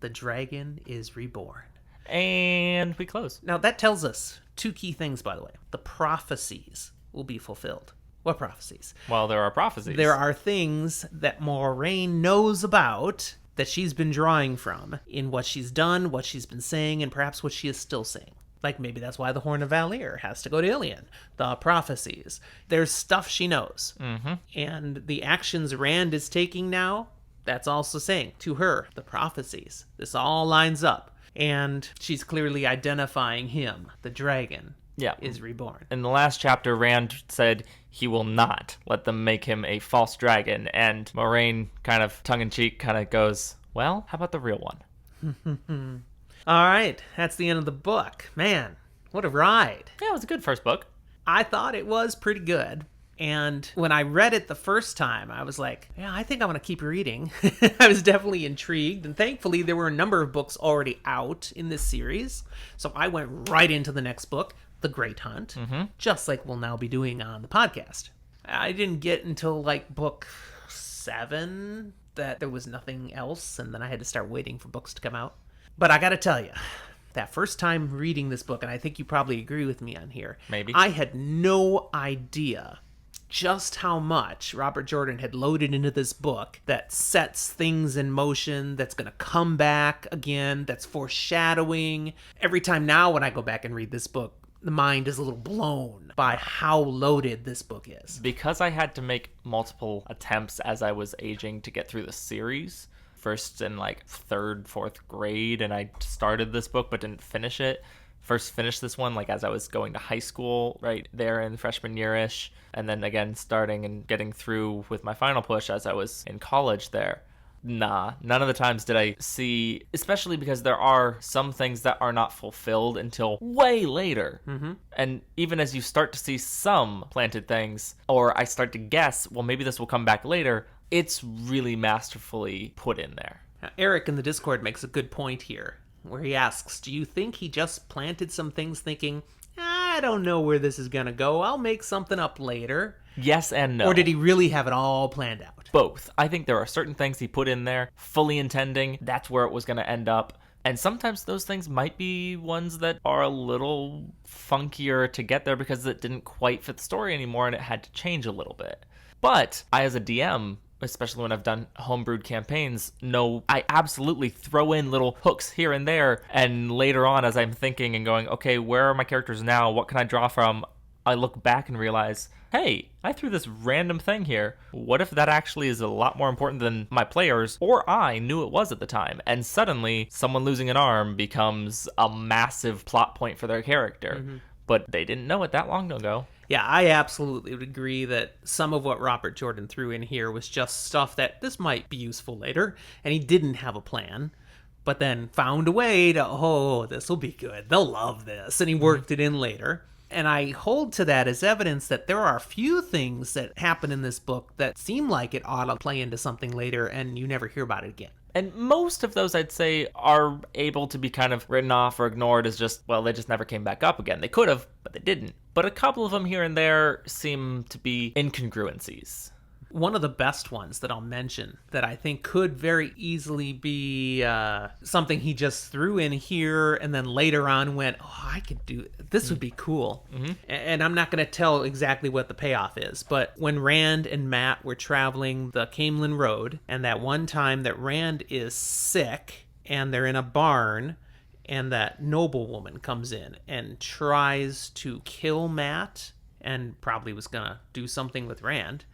The dragon is reborn. And we close. Now, that tells us two key things, by the way. The prophecies will be fulfilled. What prophecies? Well, there are prophecies. There are things that Moraine knows about that she's been drawing from in what she's done, what she's been saying, and perhaps what she is still saying. Like maybe that's why the Horn of Valir has to go to Ilion. The prophecies. There's stuff she knows. Mm-hmm. And the actions Rand is taking now, that's also saying to her, the prophecies. This all lines up. And she's clearly identifying him, the dragon. Yeah. Is reborn. In the last chapter, Rand said he will not let them make him a false dragon, and Moraine kind of tongue-in-cheek kind of goes, well, how about the real one? All right, that's the end of the book. Man, what a ride. Yeah, it was a good first book. I thought it was pretty good. And when I read it the first time, I was like, yeah, I think I want to keep reading. I was definitely intrigued. And thankfully, there were a number of books already out in this series. So I went right into the next book, The Great Hunt, just like we'll now be doing on the podcast. I didn't get until like book 7 that there was nothing else. And then I had to start waiting for books to come out. But I got to tell you, that first time reading this book, and I think you probably agree with me on here. Maybe. I had no idea just how much Robert Jordan had loaded into this book that sets things in motion, that's going to come back again, that's foreshadowing. Every time now when I go back and read this book, the mind is a little blown by how loaded this book is. Because I had to make multiple attempts as I was aging to get through the series, first in like 3rd, 4th grade, and I started this book but didn't finish it. First finished this one like as I was going to high school, right there in freshman year-ish, and then again starting and getting through with my final push as I was in college there. Nah, none of the times did I see, especially because there are some things that are not fulfilled until way later. Mm-hmm. And even as you start to see some planted things, or I start to guess, well, maybe this will come back later, it's really masterfully put in there. Now, Eric in the Discord makes a good point here, where he asks, do you think he just planted some things thinking, I don't know where this is going to go, I'll make something up later? Yes and no. Or did he really have it all planned out? Both. I think there are certain things he put in there, fully intending that's where it was going to end up. And sometimes those things might be ones that are a little funkier to get there because it didn't quite fit the story anymore and it had to change a little bit. But I, as a DM, especially when I've done homebrewed campaigns, know I absolutely throw in little hooks here and there. And later on, as I'm thinking and going, okay, where are my characters now? What can I draw from? I look back and realize, hey, I threw this random thing here. What if that actually is a lot more important than my players, or I knew it was at the time? And suddenly, someone losing an arm becomes a massive plot point for their character. Mm-hmm. But they didn't know it that long ago. Yeah, I absolutely would agree that some of what Robert Jordan threw in here was just stuff that this might be useful later, and he didn't have a plan, but then found a way to, oh, this will be good. They'll love this. And he worked it in later. And I hold to that as evidence that there are a few things that happen in this book that seem like it ought to play into something later, and you never hear about it again. And most of those, I'd say, are able to be kind of written off or ignored as just, well, they just never came back up again. They could have, but they didn't. But a couple of them here and there seem to be incongruencies. One of the best ones that I'll mention that I think could very easily be something he just threw in here and then later on went, oh, I could do this would be cool. Mm-hmm. And I'm not going to tell exactly what the payoff is, but when Rand and Matt were traveling the Camelin Road, and that one time that Rand is sick and they're in a barn, and that noblewoman comes in and tries to kill Matt and probably was going to do something with Rand.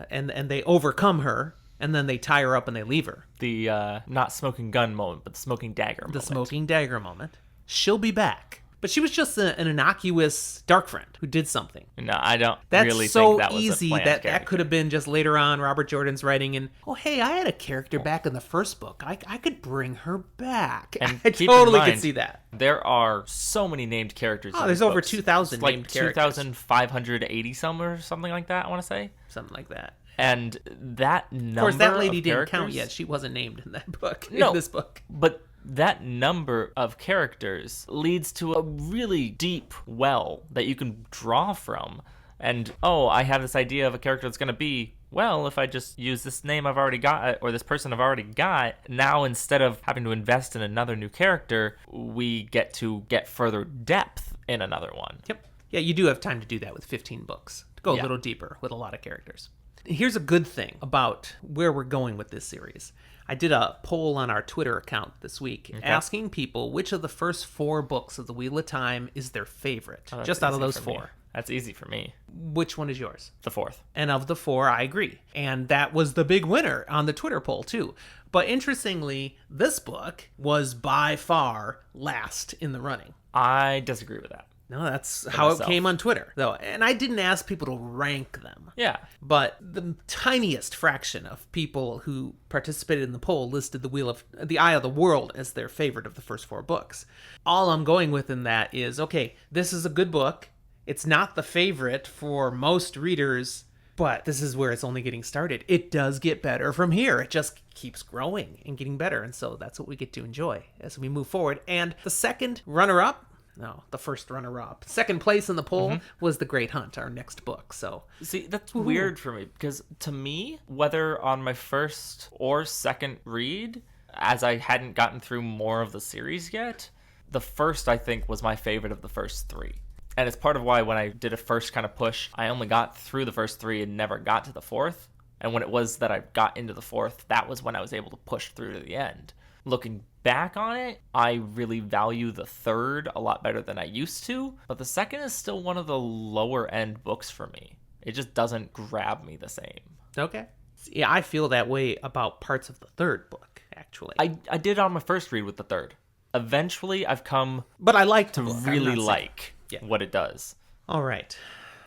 And they overcome her, and then they tie her up and they leave her. The not smoking gun moment, but the smoking dagger moment. The smoking dagger moment. She'll be back. But she was just an innocuous dark friend who did something. No, I don't That's really so think that was easy a planned that character. could have been just later on Robert Jordan's writing and, oh, hey, I had a character back in the first book. I could bring her back. And I keep in totally mind, could see that. There are so many named characters. Oh, in there's these over books. 2,000 It's like named characters. 2,580 some or something like that, I want to say. Something like that. And that number Of course, that lady of didn't characters, count yet. She wasn't named in that book, No. in this book. But that number of characters leads to a really deep well that you can draw from. And, oh, I have this idea of a character that's going to be, well, if I just use this name I've already got, or this person I've already got, now instead of having to invest in another new character, we get to get further depth in another one. Yep. Yeah, you do have time to do that with 15 books, to go a Yeah. little deeper with a lot of characters. Here's a good thing about where we're going with this series. I did a poll on our Twitter account this week asking people which of the first 4 books of the Wheel of Time is their favorite, Oh, that's just out of easy those for me. 4. That's easy for me. Which one is yours? The 4th. And of the 4, I agree. And that was the big winner on the Twitter poll, too. But interestingly, this book was by far last in the running. I disagree with that. No, that's how it myself. came on Twitter, though. And I didn't ask people to rank them. Yeah. But the tiniest fraction of people who participated in the poll listed the Eye of the World as their favorite of the first 4 books. All I'm going with in that is, okay, this is a good book. It's not the favorite for most readers, but this is where it's only getting started. It does get better from here. It just keeps growing and getting better. And so that's what we get to enjoy as we move forward. And the second runner-up, no, the first runner-up, second place in the poll was The Great Hunt, our next book. So See, that's weird for me because to me, whether on my first or second read, as I hadn't gotten through more of the series yet, the first, I think, was my favorite of the first 3. And it's part of why when I did a first kind of push, I only got through the first 3 and never got to the 4th. And when it was that I got into the 4th, that was when I was able to push through to the end. Looking back on it, I really value the 3rd a lot better than I used to, but the 2nd is still one of the lower end books for me. It just doesn't grab me the same. okay. Yeah, I feel that way about parts of the 3rd book, actually. I did on my first read with the 3rd. Eventually, I've come But I like to the book. I'm really not saying- like Yeah. what it does. All right.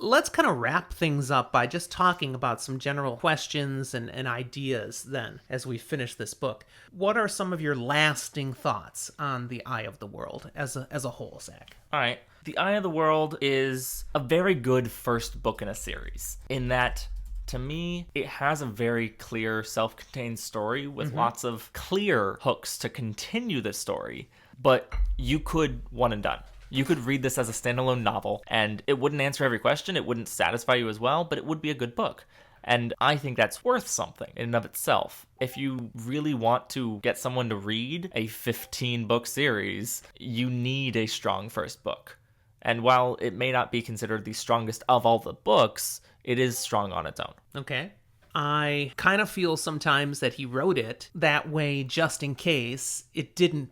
Let's kind of wrap things up by just talking about some general questions and ideas then as we finish this book. What are some of your lasting thoughts on The Eye of the World as a whole, Zach? All right. The Eye of the World is a very good first book in a series in that, to me, it has a very clear self-contained story with lots of clear hooks to continue the story, but you could one and done. You could read this as a standalone novel, and it wouldn't answer every question, it wouldn't satisfy you as well, but it would be a good book. And I think that's worth something in and of itself. If you really want to get someone to read a 15-book series, you need a strong first book. And while it may not be considered the strongest of all the books, it is strong on its own. Okay. I kind of feel sometimes that he wrote it that way just in case it didn't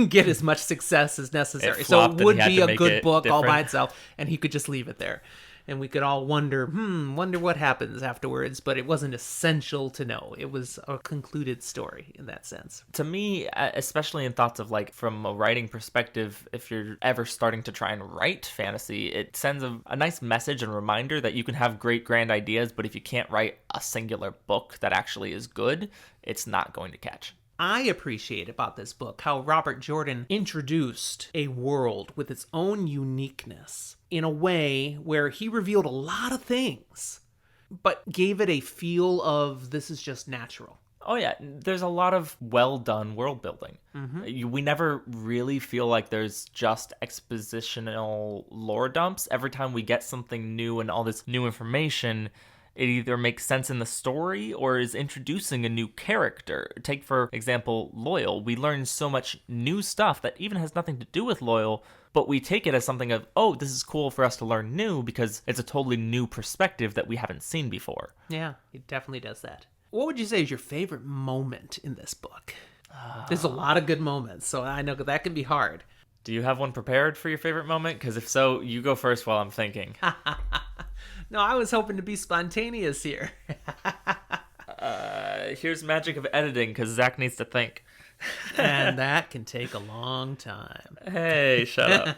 get as much success as necessary. So flopped it and would he had be to a make good it book all by different. itself, and he could just leave it there. And we could all wonder what happens afterwards, but it wasn't essential to know. It was a concluded story in that sense. To me, especially in thoughts of like from a writing perspective, if you're ever starting to try and write fantasy, it sends a nice message and reminder that you can have great grand ideas, but if you can't write a singular book that actually is good, it's not going to catch. I appreciate about this book how Robert Jordan introduced a world with its own uniqueness in a way where he revealed a lot of things, but gave it a feel of this is just natural. Oh yeah, there's a lot of well done world building. We never really feel like there's just expositional lore dumps. Every time we get something new and all this new information, it either makes sense in the story or is introducing a new character. Take, for example, Loyal. We learn so much new stuff that even has nothing to do with Loyal, but we take it as something of, oh, this is cool for us to learn new because it's a totally new perspective that we haven't seen before. Yeah, it definitely does that. What would you say is your favorite moment in this book? There's a lot of good moments, so I know that can be hard. Do you have one prepared for your favorite moment? Because if so, you go first while I'm thinking. No, I was hoping to be spontaneous here. Here's magic of editing, because Zach needs to think. And that can take a long time. Hey, shut up.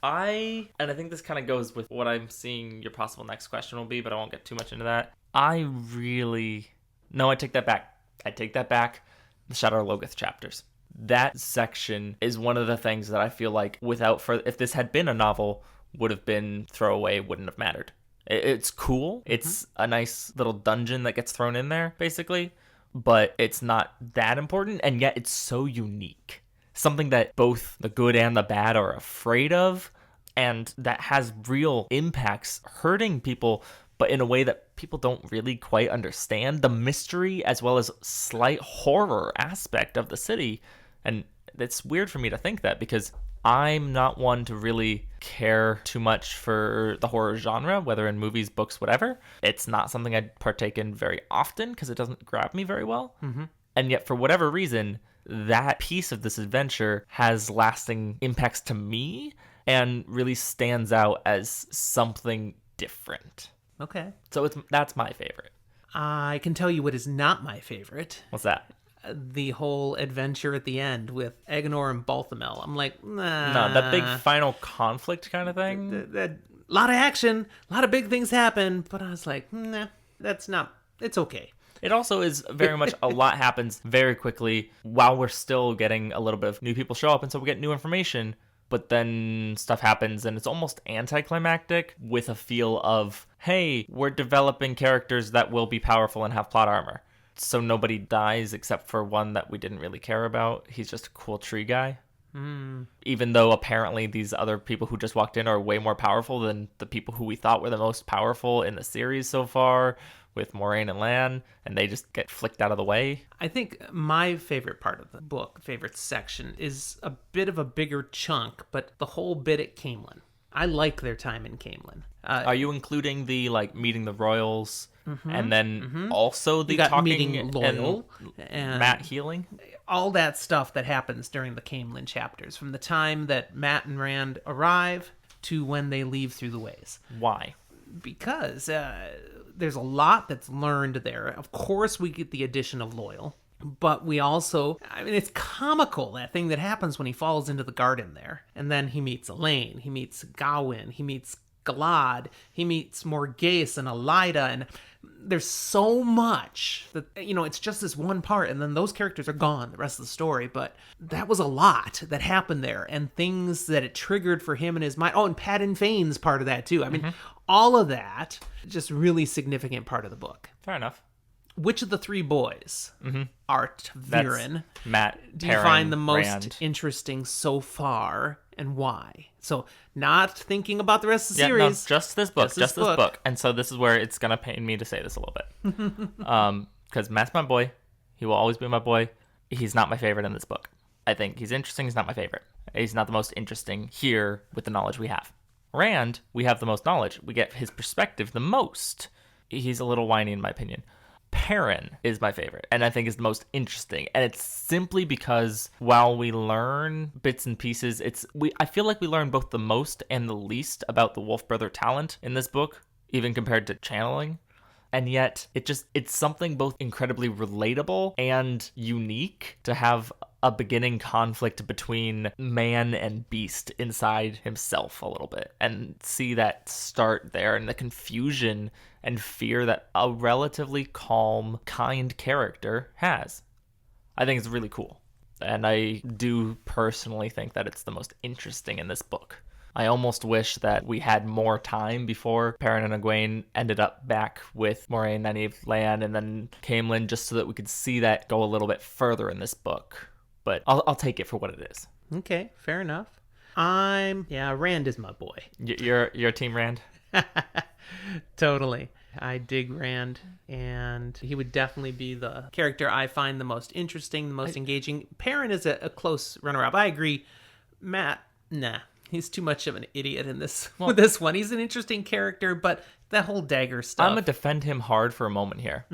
And I think this kind of goes with what I'm seeing your possible next question will be, but I won't get too much into that. No, I take that back. The Shadow Logoth chapters. That section is one of the things that I feel like if this had been a novel, would have been throwaway, wouldn't have mattered. It's cool. It's a nice little dungeon that gets thrown in there, basically, but it's not that important, and yet it's so unique. Something that both the good and the bad are afraid of, and that has real impacts hurting people, but in a way that people don't really quite understand. The mystery as well as slight horror aspect of the city. And it's weird for me to think that because I'm not one to really care too much for the horror genre, whether in movies, books, whatever. It's not something I partake in very often because it doesn't grab me very well. Mm-hmm. And yet, for whatever reason, that piece of this adventure has lasting impacts to me and really stands out as something different. Okay. So that's my favorite. I can tell you what is not my favorite. What's that? The whole adventure at the end with Agenor and Balthamel. I'm like, nah. No, that big final conflict kind of thing? A lot of action, a lot of big things happen, but I was like, nah, it's okay. It also is very much a lot happens very quickly while we're still getting a little bit of new people show up, and so we get new information, but then stuff happens and it's almost anticlimactic with a feel of, hey, we're developing characters that will be powerful and have plot armor. So nobody dies except for one that we didn't really care about. He's just a cool tree guy. Even though apparently these other people who just walked in are way more powerful than the people who we thought were the most powerful in the series so far, with Moraine and Lan, and they just get flicked out of the way. I think my favorite part of the book, favorite section, is a bit of a bigger chunk, but the whole bit at Camelin. I like their time in Camelin. Are you including the meeting the royals and then also the talking meeting Loyal and Matt healing? All that stuff that happens during the Camelin chapters, from the time that Matt and Rand arrive to when they leave through the ways. Why? Because there's a lot that's learned there. Of course, we get the addition of Loyal, but we also, it's comical, that thing that happens when he falls into the garden there. And then he meets Elaine, he meets Gawain, he meets Galad, he meets Morghese and Elida, and there's so much that, it's just this one part, and then those characters are gone the rest of the story. But that was a lot that happened there, and things that it triggered for him in his mind. Oh, and Padden Fane's part of that too. I mean, all of that, just really significant part of the book. Fair enough. Which of the three boys, Art, Viren, Matt, do you find the most interesting so far, and why? So, not thinking about the rest of the series. No, just this book. Just this book. And so this is where it's going to pain me to say this a little bit. Because Matt's my boy. He will always be my boy. He's not my favorite in this book. I think he's interesting. He's not my favorite. He's not the most interesting here with the knowledge we have. Rand, we have the most knowledge. We get his perspective the most. He's a little whiny in my opinion. Perrin is my favorite, and I think is the most interesting. And it's simply because while we learn bits and pieces, I feel like we learn both the most and the least about the Wolf Brother talent in this book, even compared to channeling. And yet, it's something both incredibly relatable and unique to have a beginning conflict between man and beast inside himself a little bit, and see that start there and the confusion and fear that a relatively calm, kind character has. I think it's really cool. And I do personally think that it's the most interesting in this book. I almost wish that we had more time before Perrin and Egwene ended up back with Moraine, Nynaeve, Lan, and then Camelin, just so that we could see that go a little bit further in this book. But I'll take it for what it is. Okay, fair enough. Rand is my boy. You're Team Rand? Totally. I dig Rand, and he would definitely be the character I find the most interesting, the most engaging. Perrin is a close runner-up. I agree. Matt, nah. He's too much of an idiot in this with this one. He's an interesting character, but that whole dagger stuff. I'm going to defend him hard for a moment here.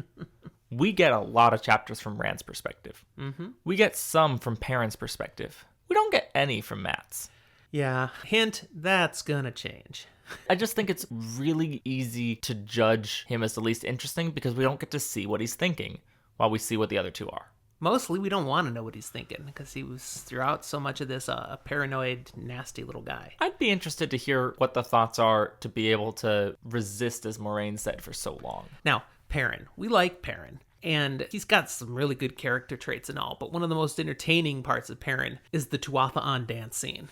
We get a lot of chapters from Rand's perspective. Mm-hmm. We get some from Perrin's perspective. We don't get any from Matt's. Yeah. Hint, that's going to change. I just think it's really easy to judge him as the least interesting because we don't get to see what he's thinking while we see what the other two are. Mostly, we don't want to know what he's thinking because he was throughout so much of this a paranoid, nasty little guy. I'd be interested to hear what the thoughts are to be able to resist, as Moraine said, for so long. Now, Perrin. We like Perrin. And he's got some really good character traits and all, but one of the most entertaining parts of Perrin is the Tuatha on dance scene.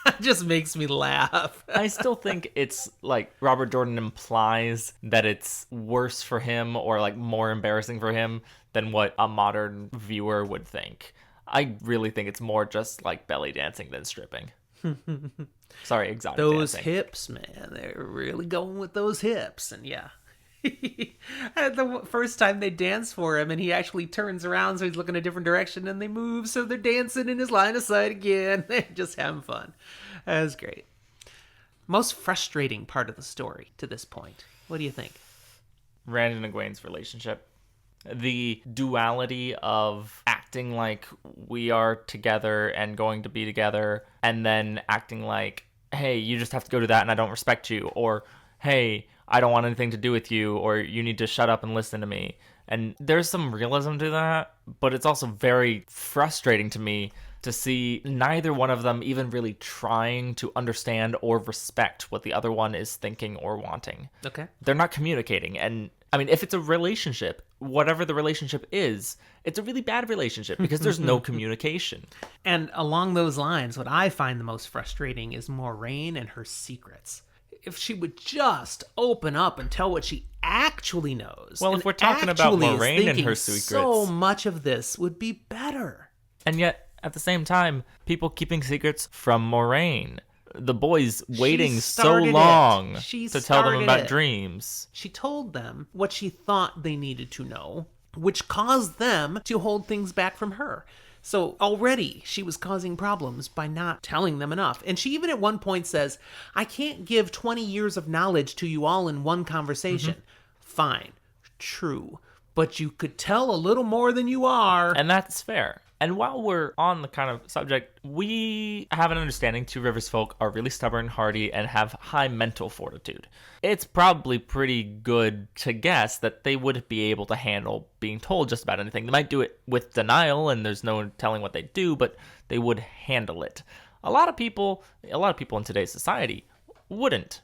It just makes me laugh. I still think it's like Robert Jordan implies that it's worse for him or like more embarrassing for him than what a modern viewer would think. I really think it's more just like belly dancing than stripping. Sorry, exotic those dancing. Hips, man. They're really going with those hips. And yeah. The first time they dance for him and he actually turns around so he's looking a different direction and they move so they're dancing in his line of sight again. They're just having fun. That was great. Most frustrating part of the story to this point. What do you think? Rand and Egwene's relationship. The duality of acting like we are together and going to be together and then acting like, hey, you just have to go to that and I don't respect you, or hey, I don't want anything to do with you, or you need to shut up and listen to me. And there's some realism to that, but it's also very frustrating to me to see neither one of them even really trying to understand or respect what the other one is thinking or wanting. Okay. They're not communicating. And I mean, if it's a relationship, whatever the relationship is, it's a really bad relationship because there's no communication. And along those lines, what I find the most frustrating is Moraine and her secrets. If she would just open up and tell what she actually knows. Well, if we're talking about Moraine and her secrets, so much of this would be better. And yet, at the same time, people keeping secrets from Moraine. The boys waiting so long to tell them about dreams. She told them what she thought they needed to know, which caused them to hold things back from her. So already she was causing problems by not telling them enough. And she even at one point says, I can't give 20 years of knowledge to you all in one conversation. Mm-hmm. Fine. True. But you could tell a little more than you are. And that's fair. And while we're on the kind of subject, we have an understanding Two Rivers folk are really stubborn, hardy, and have high mental fortitude. It's probably pretty good to guess that they would be able to handle being told just about anything. They might do it with denial, and there's no telling what they do, but they would handle it. A lot of people in today's society wouldn't.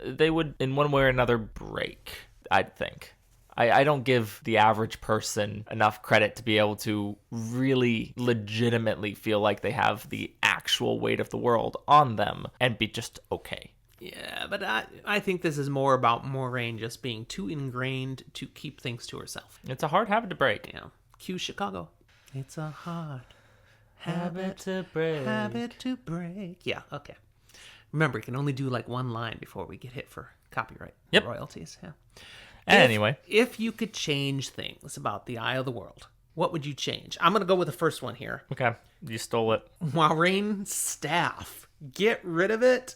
They would, in one way or another, break, I'd think. I don't give the average person enough credit to be able to really legitimately feel like they have the actual weight of the world on them and be just okay. Yeah, but I think this is more about Moraine just being too ingrained to keep things to herself. It's a hard habit to break. Yeah. Cue Chicago. It's a hard habit to break. Habit to break. Yeah, okay. Remember, you can only do like one line before we get hit for copyright royalties. Yeah. Anyway. If you could change things about the Eye of the World, what would you change? I'm going to go with the first one here. Okay. You stole it. Moraine's staff. Get rid of it.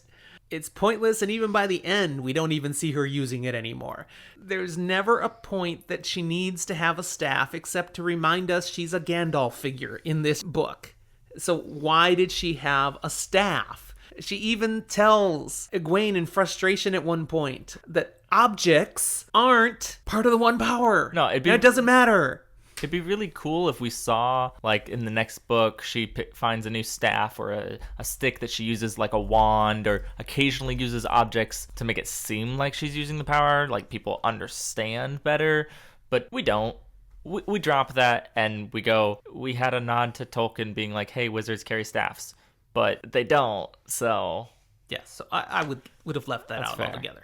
It's pointless, and even by the end, we don't even see her using it anymore. There's never a point that she needs to have a staff except to remind us she's a Gandalf figure in this book. So why did she have a staff? She even tells Egwene in frustration at one point that objects aren't part of the one power. No, it doesn't matter. It'd be really cool if we saw, like, in the next book, she finds a new staff or a stick that she uses like a wand, or occasionally uses objects to make it seem like she's using the power, like people understand better. But we don't. We drop that and we go, we had a nod to Tolkien being like, hey, wizards carry staffs. But they don't, so... Yeah, so I would have left that out altogether.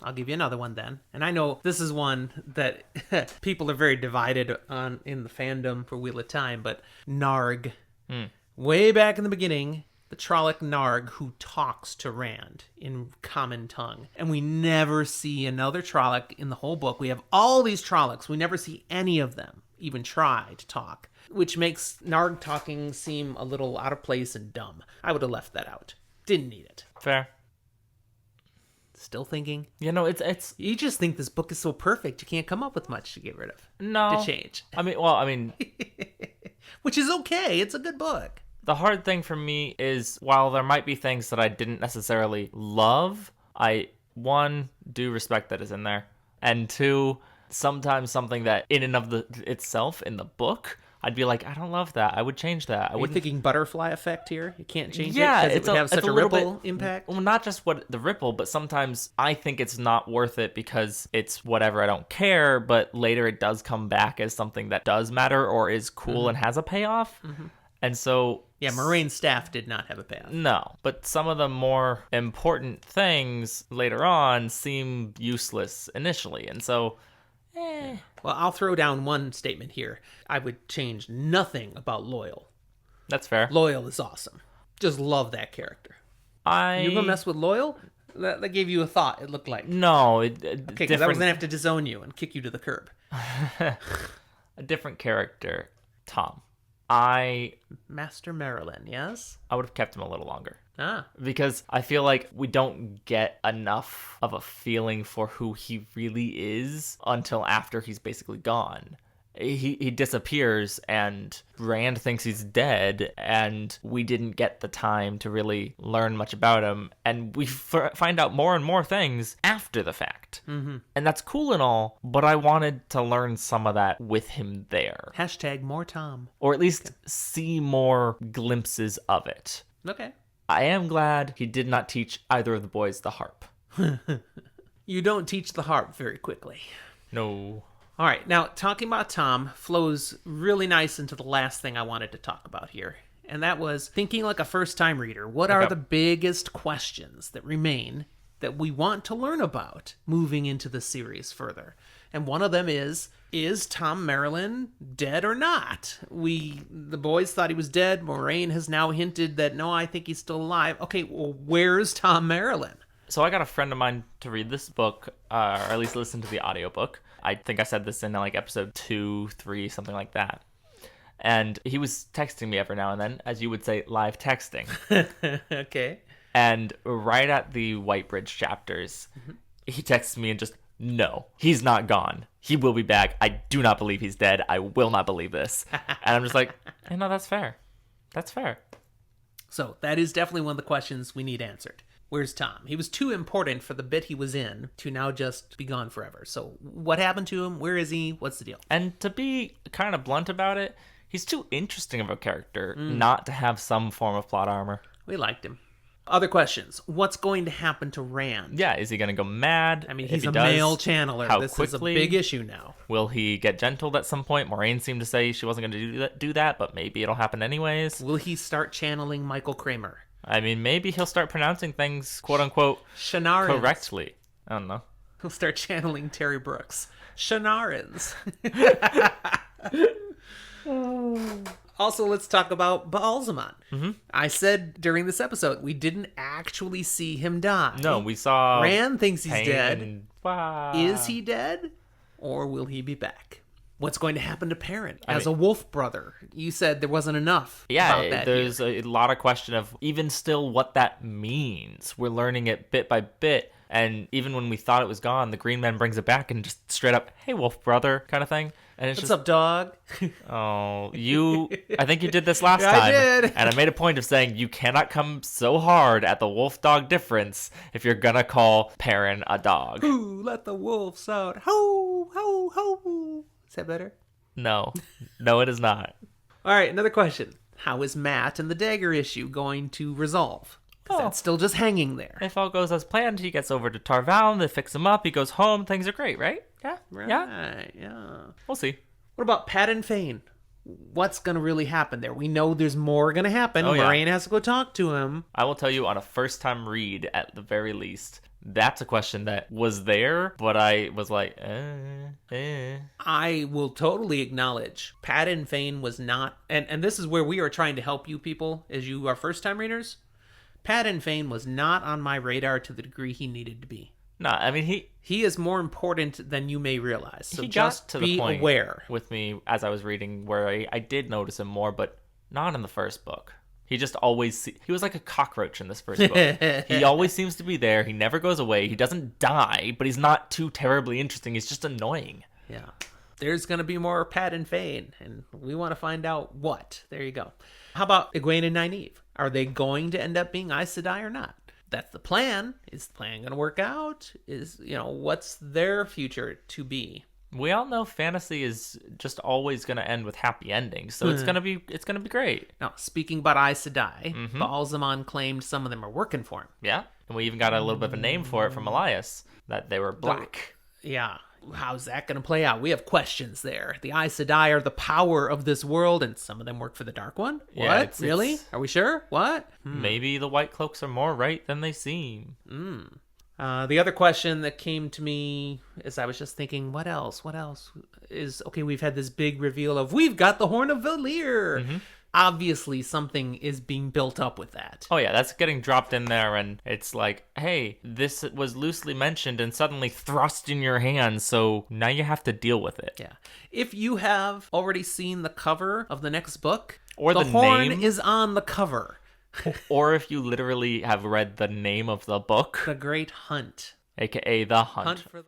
I'll give you another one then. And I know this is one that people are very divided on in the fandom for Wheel of Time, but Narg. Way back in the beginning, the Trolloc Narg who talks to Rand in common tongue. And we never see another Trolloc in the whole book. We have all these Trollocs. We never see any of them even try to talk, which makes Narg talking seem a little out of place and dumb. I would have left that out. Didn't need it. Fair. Still thinking? You know, it's... You just think this book is so perfect, you can't come up with much to get rid of. No. To change. I mean... Which is okay. It's a good book. The hard thing for me is, while there might be things that I didn't necessarily love, I, one, do respect that it's in there. And two, sometimes something that in and of itself in the book, I'd be like, I don't love that. I would change that. I Are you wouldn't. thinking butterfly effect here? You can't change Yeah, it because it would have such a little ripple bit, impact? Well, not just what the ripple, but sometimes I think it's not worth it because it's whatever, I don't care, but later it does come back as something that does matter or is cool and has a payoff. And so... Yeah, Moraine's staff did not have a payoff. No, but some of the more important things later on seem useless initially, and so... Well, I'll throw down one statement here. I would change nothing about Loyal. That's fair. Loyal is awesome. Just love that character. You gonna mess with Loyal? That gave you a thought, it looked like. No. Okay, because I was gonna have to disown you and kick you to the curb. A different character, Tom. Master Marilyn, yes? I would have kept him a little longer. Ah. Because I feel like we don't get enough of a feeling for who he really is until after he's basically gone. He disappears and Rand thinks he's dead, and we didn't get the time to really learn much about him, and we find out more and more things after the fact. Mm-hmm. And that's cool and all, but I wanted to learn some of that with him there. Hashtag more Tom. Or at least see more glimpses of it. Okay. I am glad he did not teach either of the boys the harp. You don't teach the harp very quickly. No. All right, now talking about Tom flows really nice into the last thing I wanted to talk about here. And that was thinking like a first-time reader. What are the biggest questions that remain that we want to learn about moving into the series further? And one of them is Tom Marilyn dead or not? The boys thought he was dead. Moraine has now hinted that, no, I think he's still alive. Okay, well, where's Tom Marilyn? So I got a friend of mine to read this book, or at least listen to the audiobook. I think I said this in like episode 2, 3, something like that. And he was texting me every now and then, as you would say, live texting. Okay. And right at the Whitebridge chapters, he texts me and just, no, he's not gone. He will be back. I do not believe he's dead. I will not believe this. And I'm just like, hey, no, that's fair. That's fair. So that is definitely one of the questions we need answered. Where's Tom? He was too important for the bit he was in to now just be gone forever. So what happened to him? Where is he? What's the deal? And to be kind of blunt about it, he's too interesting of a character not to have some form of plot armor. We liked him. Other questions. What's going to happen to Rand? Yeah, is he going to go mad? I mean, If he's he a does, male channeler. How This quickly? is a big issue now. Will he get gentled at some point? Moraine seemed to say she wasn't going to do that, but maybe it'll happen anyways. Will he start channeling Michael Kramer? I mean, maybe he'll start pronouncing things, quote-unquote, Shanarans. correctly. I don't know. He'll start channeling Terry Brooks. Shanarans. Also, let's talk about Baalzamon. Mm-hmm. I said during this episode, we didn't actually see him die. No, we saw... Rand thinks he's pain dead. and- Wow. Is he dead? Or will he be back? What's going to happen to Perrin as a wolf brother? You said there wasn't enough about that there's here. a lot of question of even still what that means. We're learning it bit by bit, and even when we thought it was gone, the Green Man brings it back and just straight up, hey, wolf brother, kind of thing. And it's What's just, up, dog? oh, I think you did this last Yeah, time. I did. And I made a point of saying you cannot come so hard at the wolf dog difference if you're gonna call Perrin a dog. Ooh, let the wolves out. Ho, ho, ho. Is that better? No, it is not. All right, another question. How is Matt and the dagger issue going to resolve? 'Cause that's still just hanging there. If all goes as planned, he gets over to Tarval, they fix him up, he goes home, things are great, right? Yeah, Yeah. We'll see. What about Pat and Fane? What's going to really happen there? We know there's more going to happen. Oh, yeah. Moraine has to go talk to him. I will tell you on a first-time read, at the very least, that's a question that was there, but I was like, I will totally acknowledge Pat and Fane was not, and this is where we are trying to help you people as you are first-time readers. Pat and Fane was not on my radar to the degree he needed to be. No, I mean, He is more important than you may realize. So he just got to be the point aware. with me as I was reading where I did notice him more, but not in the first book. He just always... He was like a cockroach in this first book. He always seems to be there. He never goes away. He doesn't die, but he's not too terribly interesting. He's just annoying. Yeah. There's going to be more Pat and Fane, and we want to find out what. There you go. How about Egwene and Nynaeve? Are they going to end up being Aes Sedai or not? That's the plan. Is the plan going to work out? What's their future to be? We all know fantasy is just always going to end with happy endings, so it's gonna be great. Now, speaking about Aes Sedai, Balsamon claimed some of them are working for him. Yeah, and we even got a little bit of a name for it from Elias, that they were black. Yeah. How's that going to play out? We have questions there. The Aes Sedai are the power of this world, and some of them work for the Dark One? What? Yeah, Really? Are we sure? What? Maybe the White Cloaks are more right than they seem. The other question that came to me is I was just thinking, what else? What else is... Okay, we've had this big reveal of, we've got the Horn of Valir. Obviously, something is being built up with that. Oh yeah, that's getting dropped in there, and it's like, hey, this was loosely mentioned and suddenly thrust in your hands, so now you have to deal with it. Yeah. If you have already seen the cover of the next book, Or the horn name. is on the cover. Or if you literally have read the name of the book, The Great Hunt. aka The Hunt. For